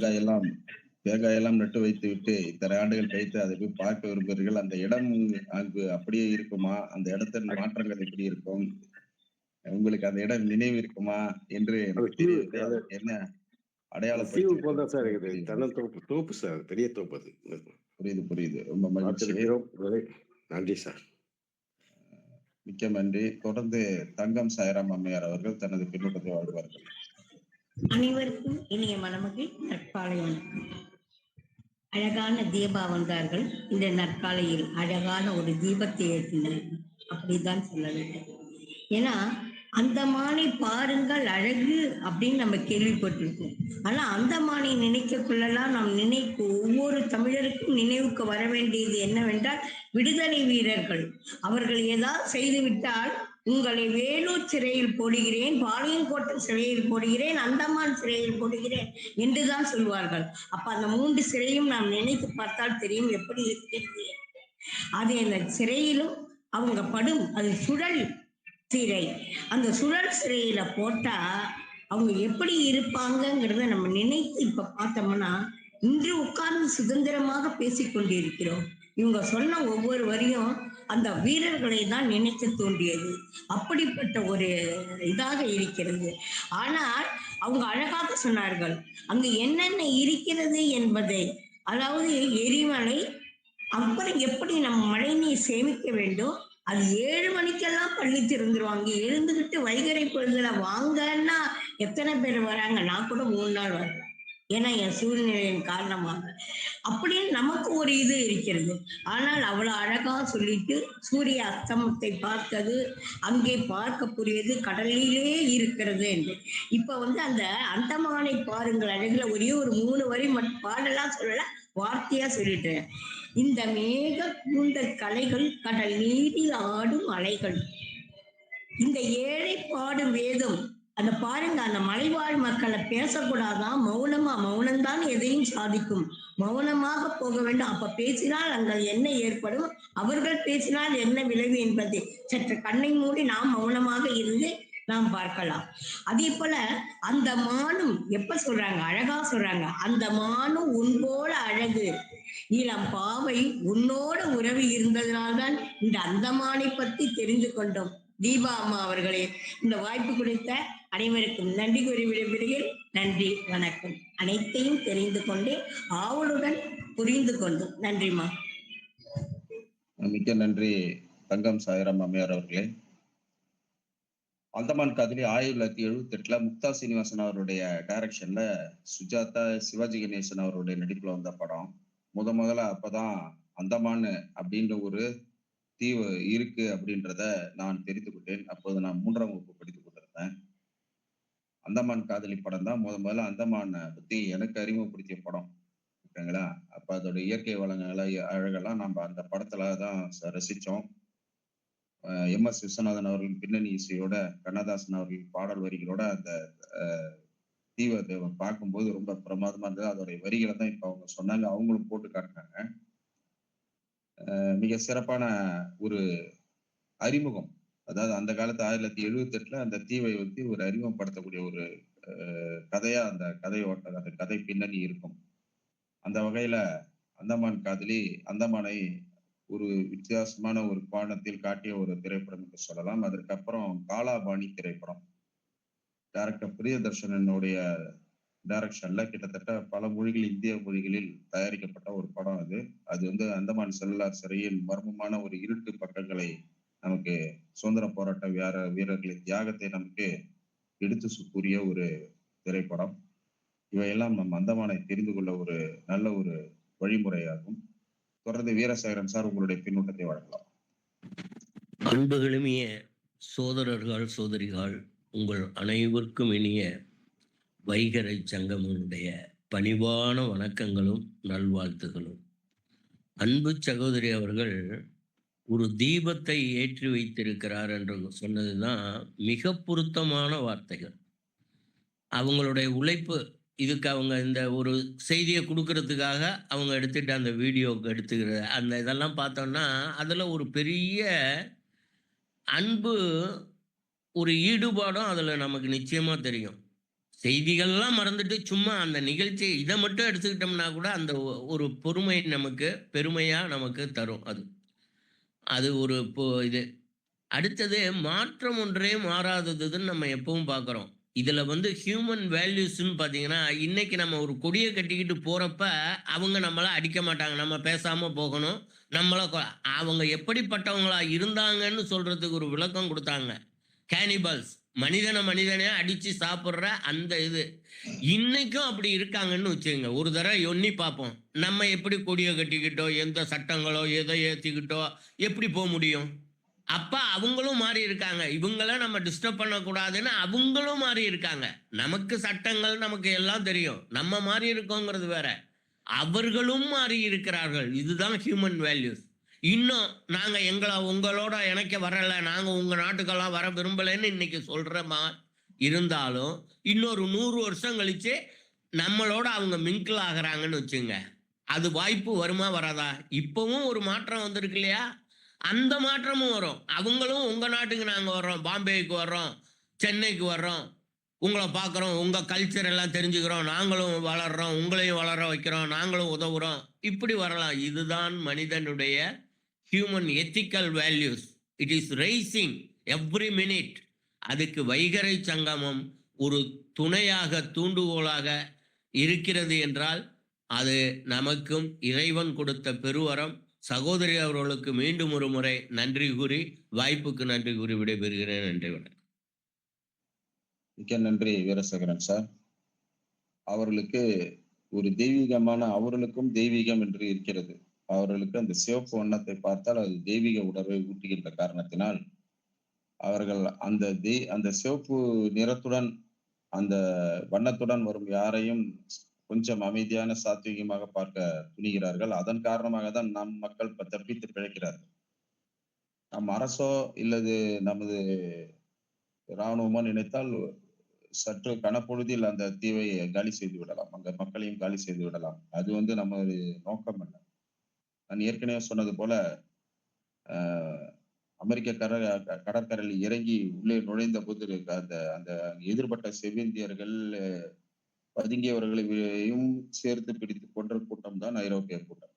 தேங்காயெல்லாம் நட்டு வைத்து விட்டு இத்தனை ஆண்டுகள் கழித்து அதை போய் பார்க்க விரும்புகிறீர்கள். அந்த இடம் அங்கு அப்படியே இருக்குமா? அந்த இடத்தின் மாற்றங்கள் எப்படி இருக்கும்? உங்களுக்கு அந்த இடம் நினைவு இருக்குமா என்று எனக்கு தெரியவில்லை. என்ன அடையாளம் சார் இருக்குது. தென்னந்தோப்பு தோப்பு சார், பெரிய தோப்பு அது. புரியுது. ரொம்ப மகிழ்ச்சி. நன்றி சார். மிக்க நன்றி. தொடர்ந்து தங்கம் சாய்ராம் அம்மையார் அவர்கள் தனது பின்னூட்டத்தை வாழ்வார்கள். அனைவருக்கும் இனிய மணமகள் நற்காலை வணக்கம். அழகான தீபா வந்தார்கள். இந்த நற்காலையில் அழகான ஒரு தீபத்தை ஏற்றினார்கள். அப்படிதான் சொல்ல வேண்டும். ஏன்னா அந்தமானை பாருங்கள் அழகு அப்படின்னு நம்ம கேள்விப்பட்டிருக்கோம். ஆனா அந்தமானை நினைக்கக்குள்ளலாம் நாம் ஒவ்வொரு தமிழருக்கும் நினைவுக்கு வர வேண்டியது என்னவென்றால் விடுதலை வீரர்கள். அவர்கள் ஏதாவது செய்துவிட்டால் உங்களை வேலூர் சிறையில் போடுகிறேன், பாளையங்கோட்டை சிறையில் போடுகிறேன், அந்தமான் சிறையில் போடுகிறேன் என்றுதான் சொல்வார்கள். அப்ப அந்த 3 சிறையும் நாம் நினைத்து பார்த்தால் தெரியும் எப்படி இருக்கிறது. அது அந்த சிறையிலும் அவங்க படும் அது சுழல் சிறை. அந்த சுழல் சிறையில போட்டா அவங்க எப்படி இருப்பாங்கங்கிறத நம்ம நினைத்து இப்ப பார்த்தோம்னா இன்று உட்கார்ந்து சுதந்திரமாக பேசிக்கொண்டிருக்கிறோம். இவங்க சொன்ன ஒவ்வொரு வரியும் அந்த வீரர்களை தான் நினைத்து தோன்றியது. அப்படிப்பட்ட ஒரு இதாக இருக்கிறது. ஆனால் அவங்க அழகாக சொன்னார்கள் அங்கு என்னென்ன இருக்கிறது என்பதை. அதாவது எரிமலை, அப்புறம் எப்படி நம்ம மழை நீர் சேமிக்க வேண்டும். அது 7 மணிக்கெல்லாம் பள்ளி திறந்துருவாங்க. எழுந்துகிட்டு வைகறை பொழுதுல வாங்கன்னா எத்தனை பேர் வராங்க? நான் கூட 3 நாள் வரேன். ஏன்னா என் சூழ்நிலையின் காரணமாக. அப்படின்னு நமக்கு ஒரு இது இருக்கிறது. ஆனால் அவ்வளவு அழகா சொல்லிட்டு சூரிய அஸ்தமத்தை பார்த்தது, அங்கே பார்க்கக்கூடியது கடலிலே இருக்கிறது என்று. இப்ப அந்த அந்தமானை பாருங்கள் அழகுல ஒரே ஒரு 3 வரி மட்டும் பாடலாம் சொல்லல, வார்த்தையா சொல்லிட்டேன். இந்த மேக கூந்தல் கலைகள் கடல் நீரில் ஆடும் அலைகள், இந்த ஏழை பாடும் வேதம். அந்த பாருங்க, அந்த மலைவாழ் மக்களை பேசக்கூடாதான், மௌனம்தான் எதையும் சாதிக்கும். மௌனமாக போக வேண்டும். அப்ப பேசினால் அங்கே என்ன ஏற்படும், அவர்கள் பேசினால் என்ன விளைவு என்பதை சற்று கண்ணை மூடி நாம் மௌனமாக இருந்து நாம் பார்க்கலாம். அதே போல அந்த மானும் எப்ப சொல்றாங்க, அழகா சொல்றாங்க, அந்த மானும் உன் போல அழகு இளம் பாவை உன்னோட உறவு இருந்ததனால்தான் இந்த அந்தமானை பத்தி தெரிந்து கொண்டோம். தீபா அம்மா அவர்களே, இந்த வாய்ப்பு கொடுத்த அனைவருக்கும் நன்றி கூறி விடைபெறுகிறேன். நன்றி, வணக்கம். அனைத்தையும் தெரிந்து கொண்டு ஆவலுடன் புரிந்து கொண்டோம். நன்றிமா. மிக்க நன்றி தங்கம் சாய்ராம் அம்மையார் அவர்களே. அந்தமான் காதலி 1978 முக்தா சீனிவாசன் அவருடைய டைரக்ஷன்ல சுஜாதா, சிவாஜி கணேசன் அவருடைய நடிப்புல வந்த படம். முதல்ல அப்பதான் அந்தமான் அப்படின்ற ஒரு தீவு இருக்கு அப்படின்றத நான் தெரிந்து கொண்டேன். அப்போது நான் 3ஆம் வகுப்பு படித்துக் கொண்டிருந்தேன். அந்தமான் காதலி படம் தான் முதல்ல அந்தமானை பத்தி எனக்கு அறிமுகப்படுத்திய படம். ஓகேங்களா? அப்ப அதோட இயற்கை வளங்களை அழகெல்லாம் நம்ம அந்த படத்துலதான் ரசிச்சோம். MS விஸ்வநாதன் அவர்களின் பின்னணி இசையோட, கண்ணதாசன் அவர்களின் பாடல் வரிகளோட அந்த தீவை பார்க்கும்போது ரொம்ப பிரமாதமா இருந்தது. அதோடைய வரிகளை தான் இப்ப அவங்க சொன்னாங்க, அவங்களும் போட்டு காட்டினாங்க. மிக சிறப்பான ஒரு அறிமுகம். அதாவது அந்த காலத்து 1978ல அந்த தீவை வந்து ஒரு அறிமுகப்படுத்தக்கூடிய ஒரு கதையா அந்த அந்த கதை பின்னணி இருக்கும். அந்த வகையில அந்தமான் காதலி அந்தமானை ஒரு வித்தியாசமான ஒரு கோணத்தில் காட்டிய ஒரு திரைப்படம் என்று சொல்லலாம். அதற்கப்புறம் காலாபாணி திரைப்படம் டைரக்டர் பிரியதர்ஷனனுடைய டைரக்ஷன்ல கிட்டத்தட்ட பல மொழிகள், இந்திய மொழிகளில் தயாரிக்கப்பட்ட ஒரு படம் அது. அது வந்து அந்தமான் செல்லார் சிறையில் மர்மமான ஒரு இருட்டு பக்கங்களை நமக்கு சுதந்திர போராட்ட வீரர்களின் தியாகத்தை நமக்கு எடுத்து கூறிய ஒரு திரைப்படம். இவையெல்லாம் நம் அந்தமானை தெரிந்து கொள்ள ஒரு நல்ல ஒரு வழிமுறையாகும். தொடர்ந்து வீரசேகரன் சார் உங்களுடைய பின்னூட்டத்தை வழங்கலாம். அன்புகளுமிய சோதரர்கள் சோதரிகள், உங்கள் அனைவருக்கும் இனிய வைகறை சங்கமனுடைய பணிவான வணக்கங்களும் நல்வாழ்த்துகளும். அன்பு சகோதரி அவர்கள் ஒரு தீபத்தை ஏற்றி வைத்திருக்கிறார் என்று சொன்னதுதான் மிக பொருத்தமான வார்த்தைகள். அவங்களுடைய உழைப்பு, இதுக்கு அவங்க இந்த ஒரு செய்தியை கொடுக்கறதுக்காக அவங்க எடுத்துட்டு அந்த வீடியோக்கு எடுத்துக்கிற அந்த இதெல்லாம் பார்த்தோம்னா அதில் ஒரு பெரிய அன்பு, ஒரு ஈடுபாடும் அதில் நமக்கு நிச்சயமாக தெரியும். செய்திகள்லாம் மறந்துட்டு சும்மா அந்த நிகழ்ச்சியை இதை மட்டும் எடுத்துக்கிட்டோம்னா கூட அந்த ஒரு பொறுமை நமக்கு பெருமையாக நமக்கு தரும். அது ஒரு இது. அடுத்தது, மாற்றம் ஒன்றே மாறாததுன்னு நம்ம எப்பவும் பார்க்குறோம். இதில் வந்து ஹியூமன் வேல்யூஸ்ன்னு பார்த்தீங்கன்னா, இன்னைக்கு நம்ம ஒரு கொடியை கட்டிக்கிட்டு போகிறப்ப அவங்க நம்மளை அடிக்க மாட்டாங்க, நம்ம பேசாமல் போகணும். அவங்க எப்படிப்பட்டவங்களா இருந்தாங்கன்னு சொல்கிறதுக்கு ஒரு விளக்கம் கொடுத்தாங்க. கேனிபல்ஸ், மனிதனே அடித்து சாப்பிட்ற அந்த இது. இன்னைக்கும் அப்படி இருக்காங்கன்னு வச்சுக்கோங்க. ஒரு தடவை எண்ணி பார்ப்போம், நம்ம எப்படி கொடியை கட்டிக்கிட்டோ எந்த சட்டங்களோ எதை ஏற்றிக்கிட்டோ எப்படி போக முடியும்? அப்ப அவங்களும் மாறி இருக்காங்க. இவங்கள நம்ம டிஸ்டர்ப் பண்ணக்கூடாதுன்னு அவங்களும் மாறி இருக்காங்க. நமக்கு சட்டங்கள் நமக்கு எல்லாம் தெரியும், நம்ம மாறி இருக்கோங்கிறது வேற. அவர்களும் மாறி இருக்கிறார்கள். இதுதான் ஹியூமன் வேல்யூஸ். இன்னும் நாங்க உங்களோட இணைக்க வரல, நாங்க உங்க நாட்டுக்கெல்லாம் வர விரும்பலைன்னு இன்னைக்கு சொல்றமா இருந்தாலும், இன்னொரு 100 வருஷம் கழிச்சு நம்மளோட அவங்க மிங்கிள் ஆகுறாங்கன்னு வச்சுங்க, அது வாய்ப்பு வருமா வராதா? இப்பவும் ஒரு மாற்றம் வந்திருக்கு இல்லையா? அந்த மாற்றமும் வரும். அவங்களும் உங்க நாட்டுக்கு நாங்க வர்றோம், பாம்பேக்கு வர்றோம், சென்னைக்கு வர்றோம், உங்களை பார்க்குறோம், உங்க கல்ச்சர் எல்லாம் தெரிஞ்சுக்கிறோம், நாங்களும் வளர்றோம், உங்களையும் வளர வைக்கிறோம், நாங்களும் உதவுறோம், இப்படி வரலாம். இதுதான் மனிதனுடைய human ethical values. It is rising every minute. அதுக்கு வைகறை சங்கமம் ஒரு துணையாக, தூண்டுகோலாக இருக்கிறது என்றால் அது நமக்கும் இறைவன் கொடுத்த பெருவரம். சகோதரி அவர்களுக்கு மீண்டும் ஒரு முறை நன்றி கூறி, வாய்ப்புக்கு நன்றி கூறி விடைபெறுகிறேன். நன்றி, வணக்கம். மிக்க நன்றி வீரசேகரன் சார். அவர்களுக்கு ஒரு தெய்வீகமான, அவர்களுக்கும் தெய்வீகம் என்று இருக்கிறது. அவர்களுக்கு அந்த சிவப்பு வண்ணத்தை பார்த்தால் அது தெய்வீக உணர்வை ஊட்டுகின்ற காரணத்தினால் அவர்கள் அந்த சிவப்பு நிறத்துடன் அந்த வண்ணத்துடன் வரும் யாரையும் கொஞ்சம் அமைதியான சாத்வீகமாக பார்க்க துணிகிறார்கள். அதன் காரணமாக தான் நம் மக்கள் தப்பித்து பிழைக்கிறார்கள். நம் அரசோ இல்லது நமது இராணுவமோ நினைத்தால் சற்று கனப்பொழுதில் அந்த தீவை காலி செய்து விடலாம், அந்த மக்களையும் காலி செய்து விடலாம். அது வந்து நமது நோக்கம் அல்ல. நான் ஏற்கனவே சொன்னது போல அமெரிக்க கடற்கரையில் இறங்கி உள்ளே நுழைந்த போது அந்த அந்த எதிர்பட்ட செவ்விந்தியர்கள் பதுங்கியவர்களையும் சேர்த்து பிடித்து கொன்ற கூட்டம் தான் ஐரோப்பிய கூட்டம்.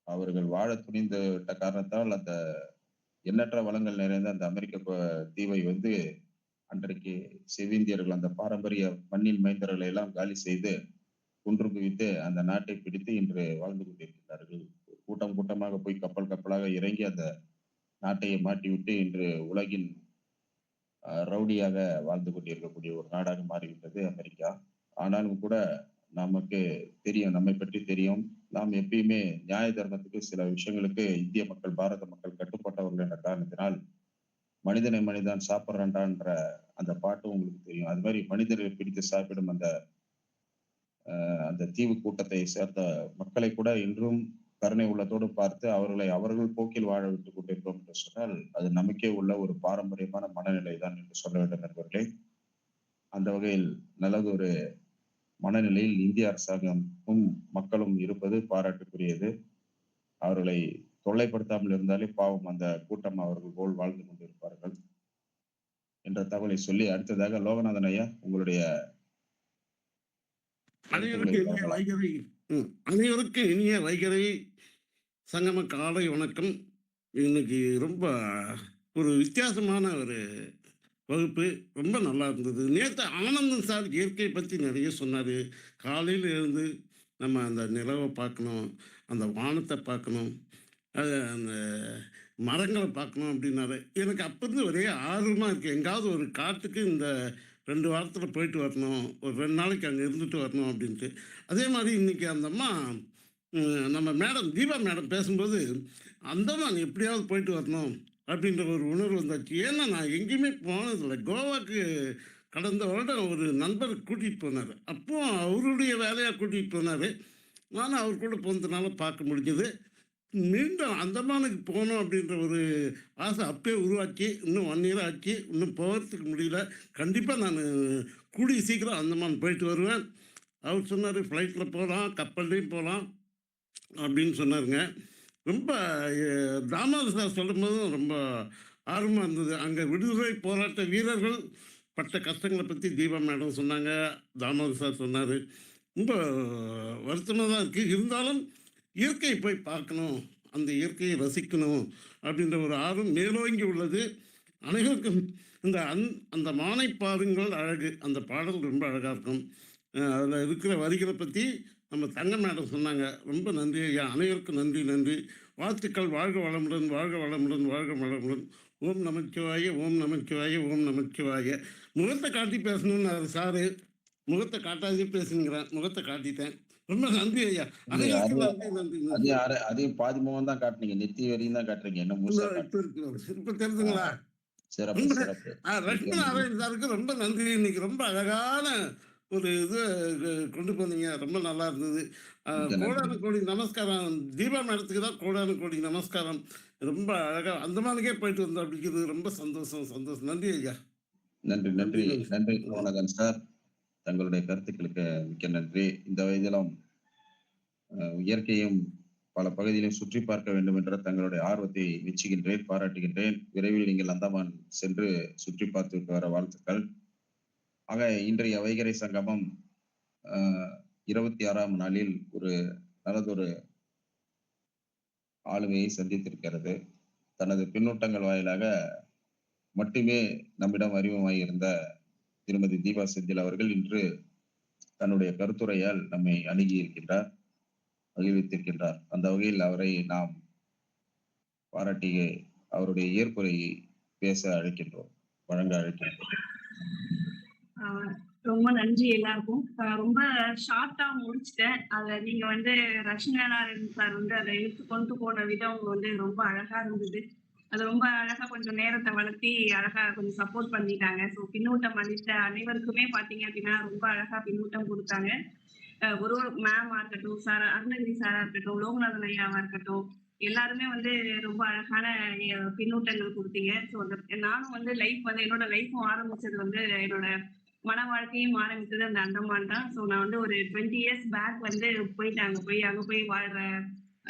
அவர்கள் வாழ துணிந்து விட்ட காரணத்தால் அந்த எண்ணற்ற வளங்கள் நிறைந்த அந்த அமெரிக்க தீவை வந்து அன்றைக்கு செவ்விந்தியர்கள் அந்த பாரம்பரிய மண்ணின் மைந்தர்களை எல்லாம் காலி செய்து குன்று குவித்து அந்த நாட்டை பிடித்து இன்று வாழ்ந்து கொண்டிருக்கிறார்கள். கூட்டம் கூட்டமாக போய் கப்பல் கப்பலாக இறங்கி அந்த நாட்டையை மாட்டிவிட்டு இன்று உலகின் ரவுடியாக வாழ்ந்து கொண்டிருக்கக்கூடிய ஒரு நாடாக மாறிவிட்டது அமெரிக்கா. ஆனாலும் கூட நமக்கு தெரியும், நம்மை பற்றி தெரியும். நாம் எப்பயுமே நியாய தர்மத்துக்கு, சில விஷயங்களுக்கு இந்திய மக்கள், பாரத மக்கள் கட்டுப்பட்டவர்கள் என்ற காரணத்தினால் மனிதனை மனிதன் சாப்பிட்றான்டான்ற அந்த பாட்டு உங்களுக்கு தெரியும். அது மாதிரி மனிதர்களை பிடித்து சாப்பிடும் அந்த தீவு கூட்டத்தை சேர்ந்த மக்களை கூட இன்றும் கருணை உள்ளத்தோடு பார்த்து அவர்களை அவர்கள் போக்கில் வாழ விட்டுக் கொண்டிருக்கோம் என்று சொன்னால் அது நமக்கே உள்ள ஒரு பாரம்பரியமான மனநிலை தான் என்று சொல்ல வேண்டும் நண்பர்களே. அந்த வகையில் நல்லது ஒரு மனநிலையில் இந்திய அரசாங்கமும் மக்களும் இருப்பது பாராட்டுக்குரியது. அவர்களை தொல்லைப்படுத்தாமல் இருந்தாலே பாவம் அந்த கூட்டம் அவர்கள் போல் வாழ்ந்து கொண்டிருப்பார்கள் என்ற தகவலை சொல்லி அடுத்ததாக லோகநாதன் ஐயா உங்களுடைய அனைவருக்கும் இனிய வைகரை அனைவருக்கும் இனிய வைகரை சங்கம காலை வணக்கம். இன்னைக்கு ரொம்ப ஒரு வித்தியாசமான ஒரு வகுப்பு, ரொம்ப நல்லா இருந்தது. நேற்று ஆனந்தன் சார் இயற்கை பற்றி நிறைய சொன்னார். காலையில் எழுந்து நம்ம அந்த நிலவை பார்க்கணும், அந்த வானத்தை பார்க்கணும், அந்த மரங்களை பார்க்கணும் அப்படின்னாரு. எனக்கு அப்போருந்து ஒரே ஆர்வமாக இருக்குது. எங்காவது ஒரு காட்டுக்கு இந்த 2 வாரத்தில் போயிட்டு வரணும், ஒரு 2 நாளைக்கு அங்கே இருந்துட்டு வரணும் அப்படின்ட்டு. அதே மாதிரி இன்றைக்கி அந்த அம்மா நம்ம மேடம் தீபா மேடம் பேசும்போது அந்தமான் எப்படியாவது போயிட்டு வரணும் அப்படின்ற ஒரு உணர்வு வந்தாச்சு. ஏன்னா நான் எங்கேயுமே போனதில்லை. கோவாக்கு கடந்த வருடம் ஒரு நண்பர் கூட்டிகிட்டு போனார். அப்போ அவருடைய வேலையாக கூட்டிகிட்டு போனார். நானும் அவர் கூட போனதுனால பார்க்க முடிஞ்சது. மீண்டும் அந்தமானுக்கு போகணும் அப்படின்ற ஒரு ஆசை அப்பயே உருவாக்கி இன்னும் 1 இயர் ஆச்சு, இன்னும் போகிறதுக்கு முடியல. கண்டிப்பாக நான் கூடிய சீக்கிரம் அந்தமான் போயிட்டு வருவேன். அவர் சொன்னார் ஃப்ளைட்டில் போகலாம், கப்பல்லையும் போகலாம் அப்படின்னு சொன்னாருங்க. ரொம்ப தாமோதர் சார் சொல்லும்போதும் ரொம்ப ஆர்வமாக இருந்தது. அங்கே விடுதலை போராட்ட வீரர்கள் பட்ட கஷ்டங்களை பற்றி தீபா மேடம் சொன்னாங்க, தாமோதர் சார் சொன்னார். ரொம்ப வருத்தமாக தான் இருக்குது. இருந்தாலும் இயற்கையை போய் பார்க்கணும், அந்த இயற்கையை ரசிக்கணும் அப்படின்ற ஒரு ஆர்வம் மேலோங்கி உள்ளது அனைவருக்கும். அந்த மானை பாருங்கள் அழகு, அந்த பாடல் ரொம்ப அழகாக இருக்கும். அதில் இருக்கிற வரிகளை பற்றி நம்ம தங்க மேடம் சொன்னாங்க. ரொம்ப நன்றி ஐயா, அனைவருக்கும் நன்றி நன்றி. வாழ்த்துக்கள். வாழ்க வளமுடன், வாழ்க வளமுடன், வாழ்க வளமுடன். ஓம் நமச்சிவாய, ஓம் நமச்சிவாய, ஓம் நமச்சிவாய. முகத்தை காட்டி பேசணும்னு சாரு, முகத்தை காட்டாதே பேசுங்கிறேன், முகத்தை காட்டிட்டேன். ரொம்ப நன்றி ஐயா, அனைவருக்கும் நன்றி நன்றி நன்றி. அதையும் பாதி முகம் தான் காட்டுனீங்க, நெத்தி வரையும் தான் காட்டுறீங்க. என்ன இப்ப தெரிஞ்சுங்களா? சிறப்பு சிறப்பு. லட்சுமி நாராயண் சாருக்கு ரொம்ப நன்றி. இன்னைக்கு ரொம்ப அழகான ஒரு இது கொண்டு போனீங்க, ரொம்ப நல்லா இருந்தது. கோடான கோடி நமஸ்காரம். தீபா மேடத்துக்கு தான் கோடான கோடி நமஸ்காரம். ரொம்ப அழகா அந்தமானுக்கே போயிட்டு வந்தோம் அப்படிங்கிறது ரொம்ப சந்தோஷம் சந்தோஷம். நன்றி ஐயா. நன்றி நன்றி நன்றி லோகநாதன் சார், தங்களுடைய கருத்துக்களுக்கு மிக்க நன்றி. இந்த வயதிலும் இயற்கையும் பல பகுதியிலும் சுற்றி பார்க்க வேண்டும் என்ற தங்களுடைய ஆர்வத்தை மெச்சுகின்றேன், பாராட்டுகின்றேன். விரைவில் நீங்கள் அந்தமான் சென்று சுற்றி பார்த்து வர வாழ்த்துக்கள். ஆக இன்றைய வைகறை சங்கமம் 26ஆம் நாளில் ஒரு நல்லதொரு ஆளுமையை சந்தித்திருக்கிறது. தனது பின்னூட்டங்கள் வாயிலாக மட்டுமே நம்மிடம் அறிமுகமாகி இருந்த திருமதி தீபா செந்தில் அவர்கள் இன்று தன்னுடைய கருத்துரையால் நம்மை அணுகி இருக்கின்றார், மகிழ்வித்திருக்கின்றார். அந்த வகையில் அவரை நாம் பாராட்டி அவருடைய இயற்புரையை பேச அழைக்கின்றோம், வழங்க அழைக்கின்றோம். ரொம்ப நன்றி எல்லாருக்கும். ரொம்ப ஷார்ட்டா முடிச்சிட்டேன். அத நீங்க ரஷ்மநாராயண் சார் அதை இழுத்து கொண்டு போன விதம் ரொம்ப அழகா இருந்தது. அது ரொம்ப அழகா கொஞ்சம் நேரத்தை வளர்த்தி அழகா கொஞ்சம் சப்போர்ட் பண்ணிட்டாங்க. ஸோ பின்னூட்டம் அளித்த அனைவருக்குமே பாத்தீங்க அப்படின்னா ரொம்ப அழகா பின்னூட்டம் கொடுத்தாங்க. ஒரு மேமா இருக்கட்டும், சார் அருணகிரி சாரா இருக்கட்டும், லோகநாதன் ஐயாவா இருக்கட்டும், எல்லாருமே ரொம்ப அழகான பின்னூட்டங்கள் கொடுத்தீங்க. ஸோ நானும் லைஃப் என்னோட லைஃப்பும் ஆரம்பிச்சது என்னோட மன வாழ்க்கையும் ஆரம்பித்தது அந்த அந்தமான் தான். ஸோ நான் ஒரு 20 இயர்ஸ் பேக் போயிட்டு அங்கே போய் வாழ்ற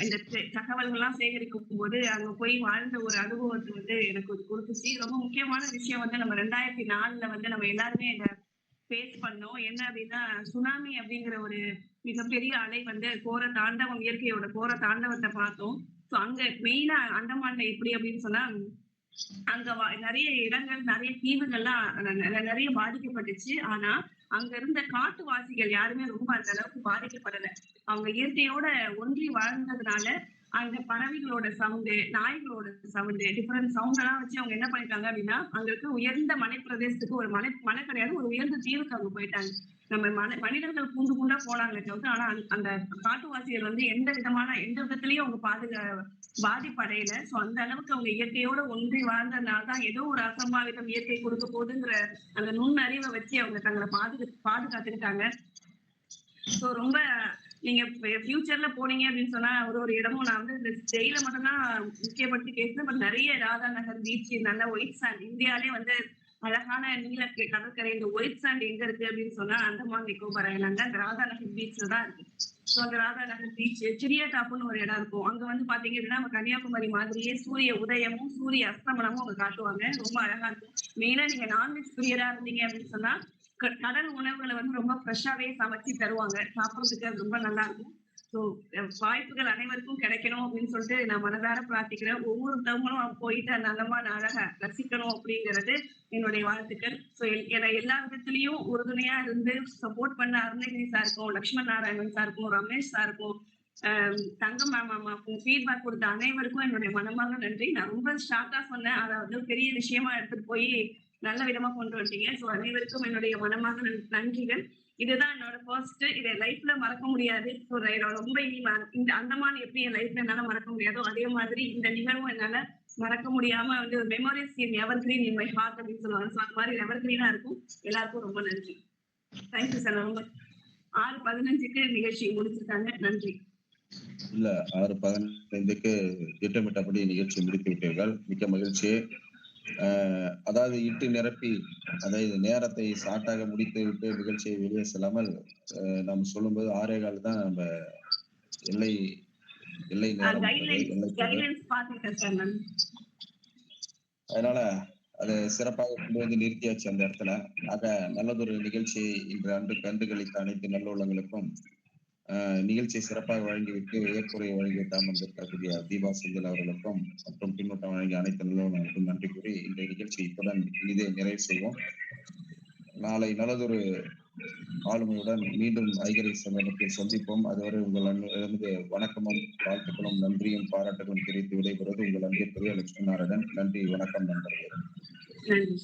இந்த தகவல்கள்லாம் சேகரிக்கும் போது அங்கே போய் வாழ்ந்த ஒரு அனுபவத்தை எனக்கு கொடுத்துச்சு. ரொம்ப முக்கியமான விஷயம் நம்ம 2004 நம்ம எல்லாருமே இதை ஃபேஸ் பண்ணோம். என்ன அப்படின்னா, சுனாமி அப்படிங்கிற ஒரு மிகப்பெரிய அலை கோர தாண்டவம், இயற்கையோட கோர தாண்டவத்தை பார்த்தோம். ஸோ அங்க மெயினா அந்தமான்ல எப்படி அப்படின்னு சொன்னா, அங்க நிறைய இடங்கள், நிறைய தீவுகள்லாம் நிறைய பாதிக்கப்பட்டுச்சு. ஆனா அங்க இருந்த காட்டுவாசிகள் யாருமே ரொம்ப அந்த அளவுக்கு பாதிக்கப்படல. அவங்க இயற்கையோட ஒன்றி வாழ்ந்ததுனால அந்த பறவைகளோட சவுண்டு, நாய்களோட சவுண்டு, டிஃபரெண்ட் சவுண்ட் எல்லாம் வச்சு அவங்க என்ன பண்ணிட்டாங்க அப்படின்னா, அங்க இருக்க உயர்ந்த மலை பிரதேசத்துக்கு ஒரு மலை கிடையாது, ஒரு உயர்ந்த தீவுக்கு அவங்க போயிட்டாங்க. நம்ம மனிதர்கள் கூண்டு கூண்டா போனாங்களே தவிர்த்து, ஆனா அந்த காட்டுவாசிகள் எந்த விதத்திலயும் அவங்க பாதிப்படையல. சோ அந்த அளவுக்கு அவங்க இயற்கையோட ஒன்றி வாழ்ந்ததுனாலதான் ஏதோ ஒரு அசம்பாவிதம் இயற்கை கொடுக்க போதுங்கிற அந்த நுண்ணறிவை வச்சு அவங்க தங்களை பாதுகாத்துக்கிட்டாங்க. சோ ரொம்ப நீங்க ஃபியூச்சர்ல போனீங்க அப்படின்னு சொன்னா ஒரு இடமும் நான் இந்த ஜெயில மட்டும் தான் முக்கியப்படுத்தி பேசுறேன். பட் நிறைய ராதா நகர் பீச், நல்ல ஒயிட் சாண்ட், இந்தியாலே அழகான நீல கடற்கரை, இந்த ஒயிட் சாண்ட் எங்க இருக்கு அப்படின்னு சொன்னா அந்தமான் நிக்கோபார் ஐலாண்ட்ல அந்த ராதாநகர் பீச்ல தான் இருக்கு. ஸோ அந்த ராதாநகர் பீச், சிரியா டாப்னு ஒரு இடம் இருக்கும். அங்க வந்து பாத்தீங்க அப்படின்னா நம்ம கன்னியாகுமரி மாதிரியே சூரிய உதயமும் சூரிய அஸ்தமனமும் அங்க காட்டுவாங்க. ரொம்ப அழகா இருக்கும். மெயினா நீங்க நான்வெஜ் பிரியரா இருந்தீங்க அப்படின்னு சொன்னா கடல் உணவுகளை வந்து ரொம்ப ஃப்ரெஷ்ஷாவே சமைச்சு தருவாங்க. சாப்பிடுறதுக்கு அது ரொம்ப நல்லா இருக்கும். ஸோ வாய்ப்புகள் அனைவருக்கும் கிடைக்கணும் அப்படின்னு சொல்லிட்டு நான் மனதார பிரார்த்திக்கிறேன். ஒவ்வொருத்தவங்களும் போயிட்டு அந்த அந்தமான அழகை ரசிக்கணும் அப்படிங்கிறது என்னுடைய வாழ்த்துக்கள். ஸோ எல்லா விதத்திலையும் உறுதுணையா இருந்து சப்போர்ட் பண்ண அருணகிரி சாருக்கும், லக்ஷ்மண் நாராயணன் சாருக்கும், ரமேஷ் சாருக்கும், தங்கம் மாமாவுக்கும் ஃபீட்பேக் கொடுத்த அனைவருக்கும் என்னுடைய மனமார்ந்த நன்றி. நான் ரொம்ப ஷார்ட்டா சொன்னேன். அதை வந்து பெரிய விஷயமா எடுத்துட்டு போய் நல்ல விதமா கொண்டு வந்துட்டீங்க. ஸோ அனைவருக்கும் என்னுடைய மனமார்ந்த நன்றிகள். இதுதான் என்னோட ஃபர்ஸ்ட். இதை லைஃப்ல மறக்க முடியாது. ஸோ ரொம்ப இந்த அந்தமான் எப்படி என் லைஃப்ல என்னால மறக்க முடியாதோ அதே மாதிரி இந்த நிகழ்வும் என்னால மறக்க முடியாம வந்து ஒரு memories in evergreen in my heart அப்படின்னு சொல்லுவாங்க. ஸோ அந்த மாதிரி எவர் கிரீனா இருக்கும். எல்லாருக்கும் ரொம்ப நன்றி. Thank you sir. ரொம்ப 6:15க்கு நிகழ்ச்சி முடிச்சிருக்காங்க. நன்றி. இல்ல 6:15க்கு திட்டமிட்டபடி நிகழ்ச்சி முடித்து விட்டீர்கள். மிக்க மகிழ்ச்சி. அதாவது இட்டு நிரப்பி, அதாவது நேரத்தை ஷார்ட்டாக முடித்து விட்டு நிகழ்ச்சியை வெளியே செல்லாமல் நம்ம சொல்லும்போது 6:15 தான் நம்ம எல்லை எல்லை நேரம், கைட்லைன்ஸ் பார்த்துட்டேன் சார் நான். அதனால அதை சிறப்பாக கொண்டு வந்து நிறுத்தியாச்சு அந்த இடத்துல. ஆக நல்லதொரு நிகழ்ச்சி இன்று அன்று கண்டுகளித்த அனைத்து நல்லுள்ளங்களுக்கும் நிகழ்ச்சியை சிறப்பாக வழங்கிவிட்டு ஏற்புரையை வழங்கிவிட்டு அமர்ந்திருக்கக்கூடிய தீபா செந்தில் அவர்களுக்கும் மற்றும் பின்னூட்டம் வழங்கிய அனைத்து நல்லவர்களுக்கும் நன்றி கூறி இன்றைய நிகழ்ச்சி இத்துடன் இதை நிறைவு செய்வோம். நாளை நல்லதொரு ஆளுமையுடன் மீண்டும் ஐகரை சங்கமத்தில் சந்திப்போம். அதுவரை உங்கள் வணக்கமும் வாழ்த்துக்களும் நன்றியும் பாராட்டுகளும் தெரிவித்து விடைபெறுவது உங்கள் அன்பிற்குரிய லட்சுமி நாராயணன். நன்றி, வணக்கம் நண்பர்களே. நன்றி.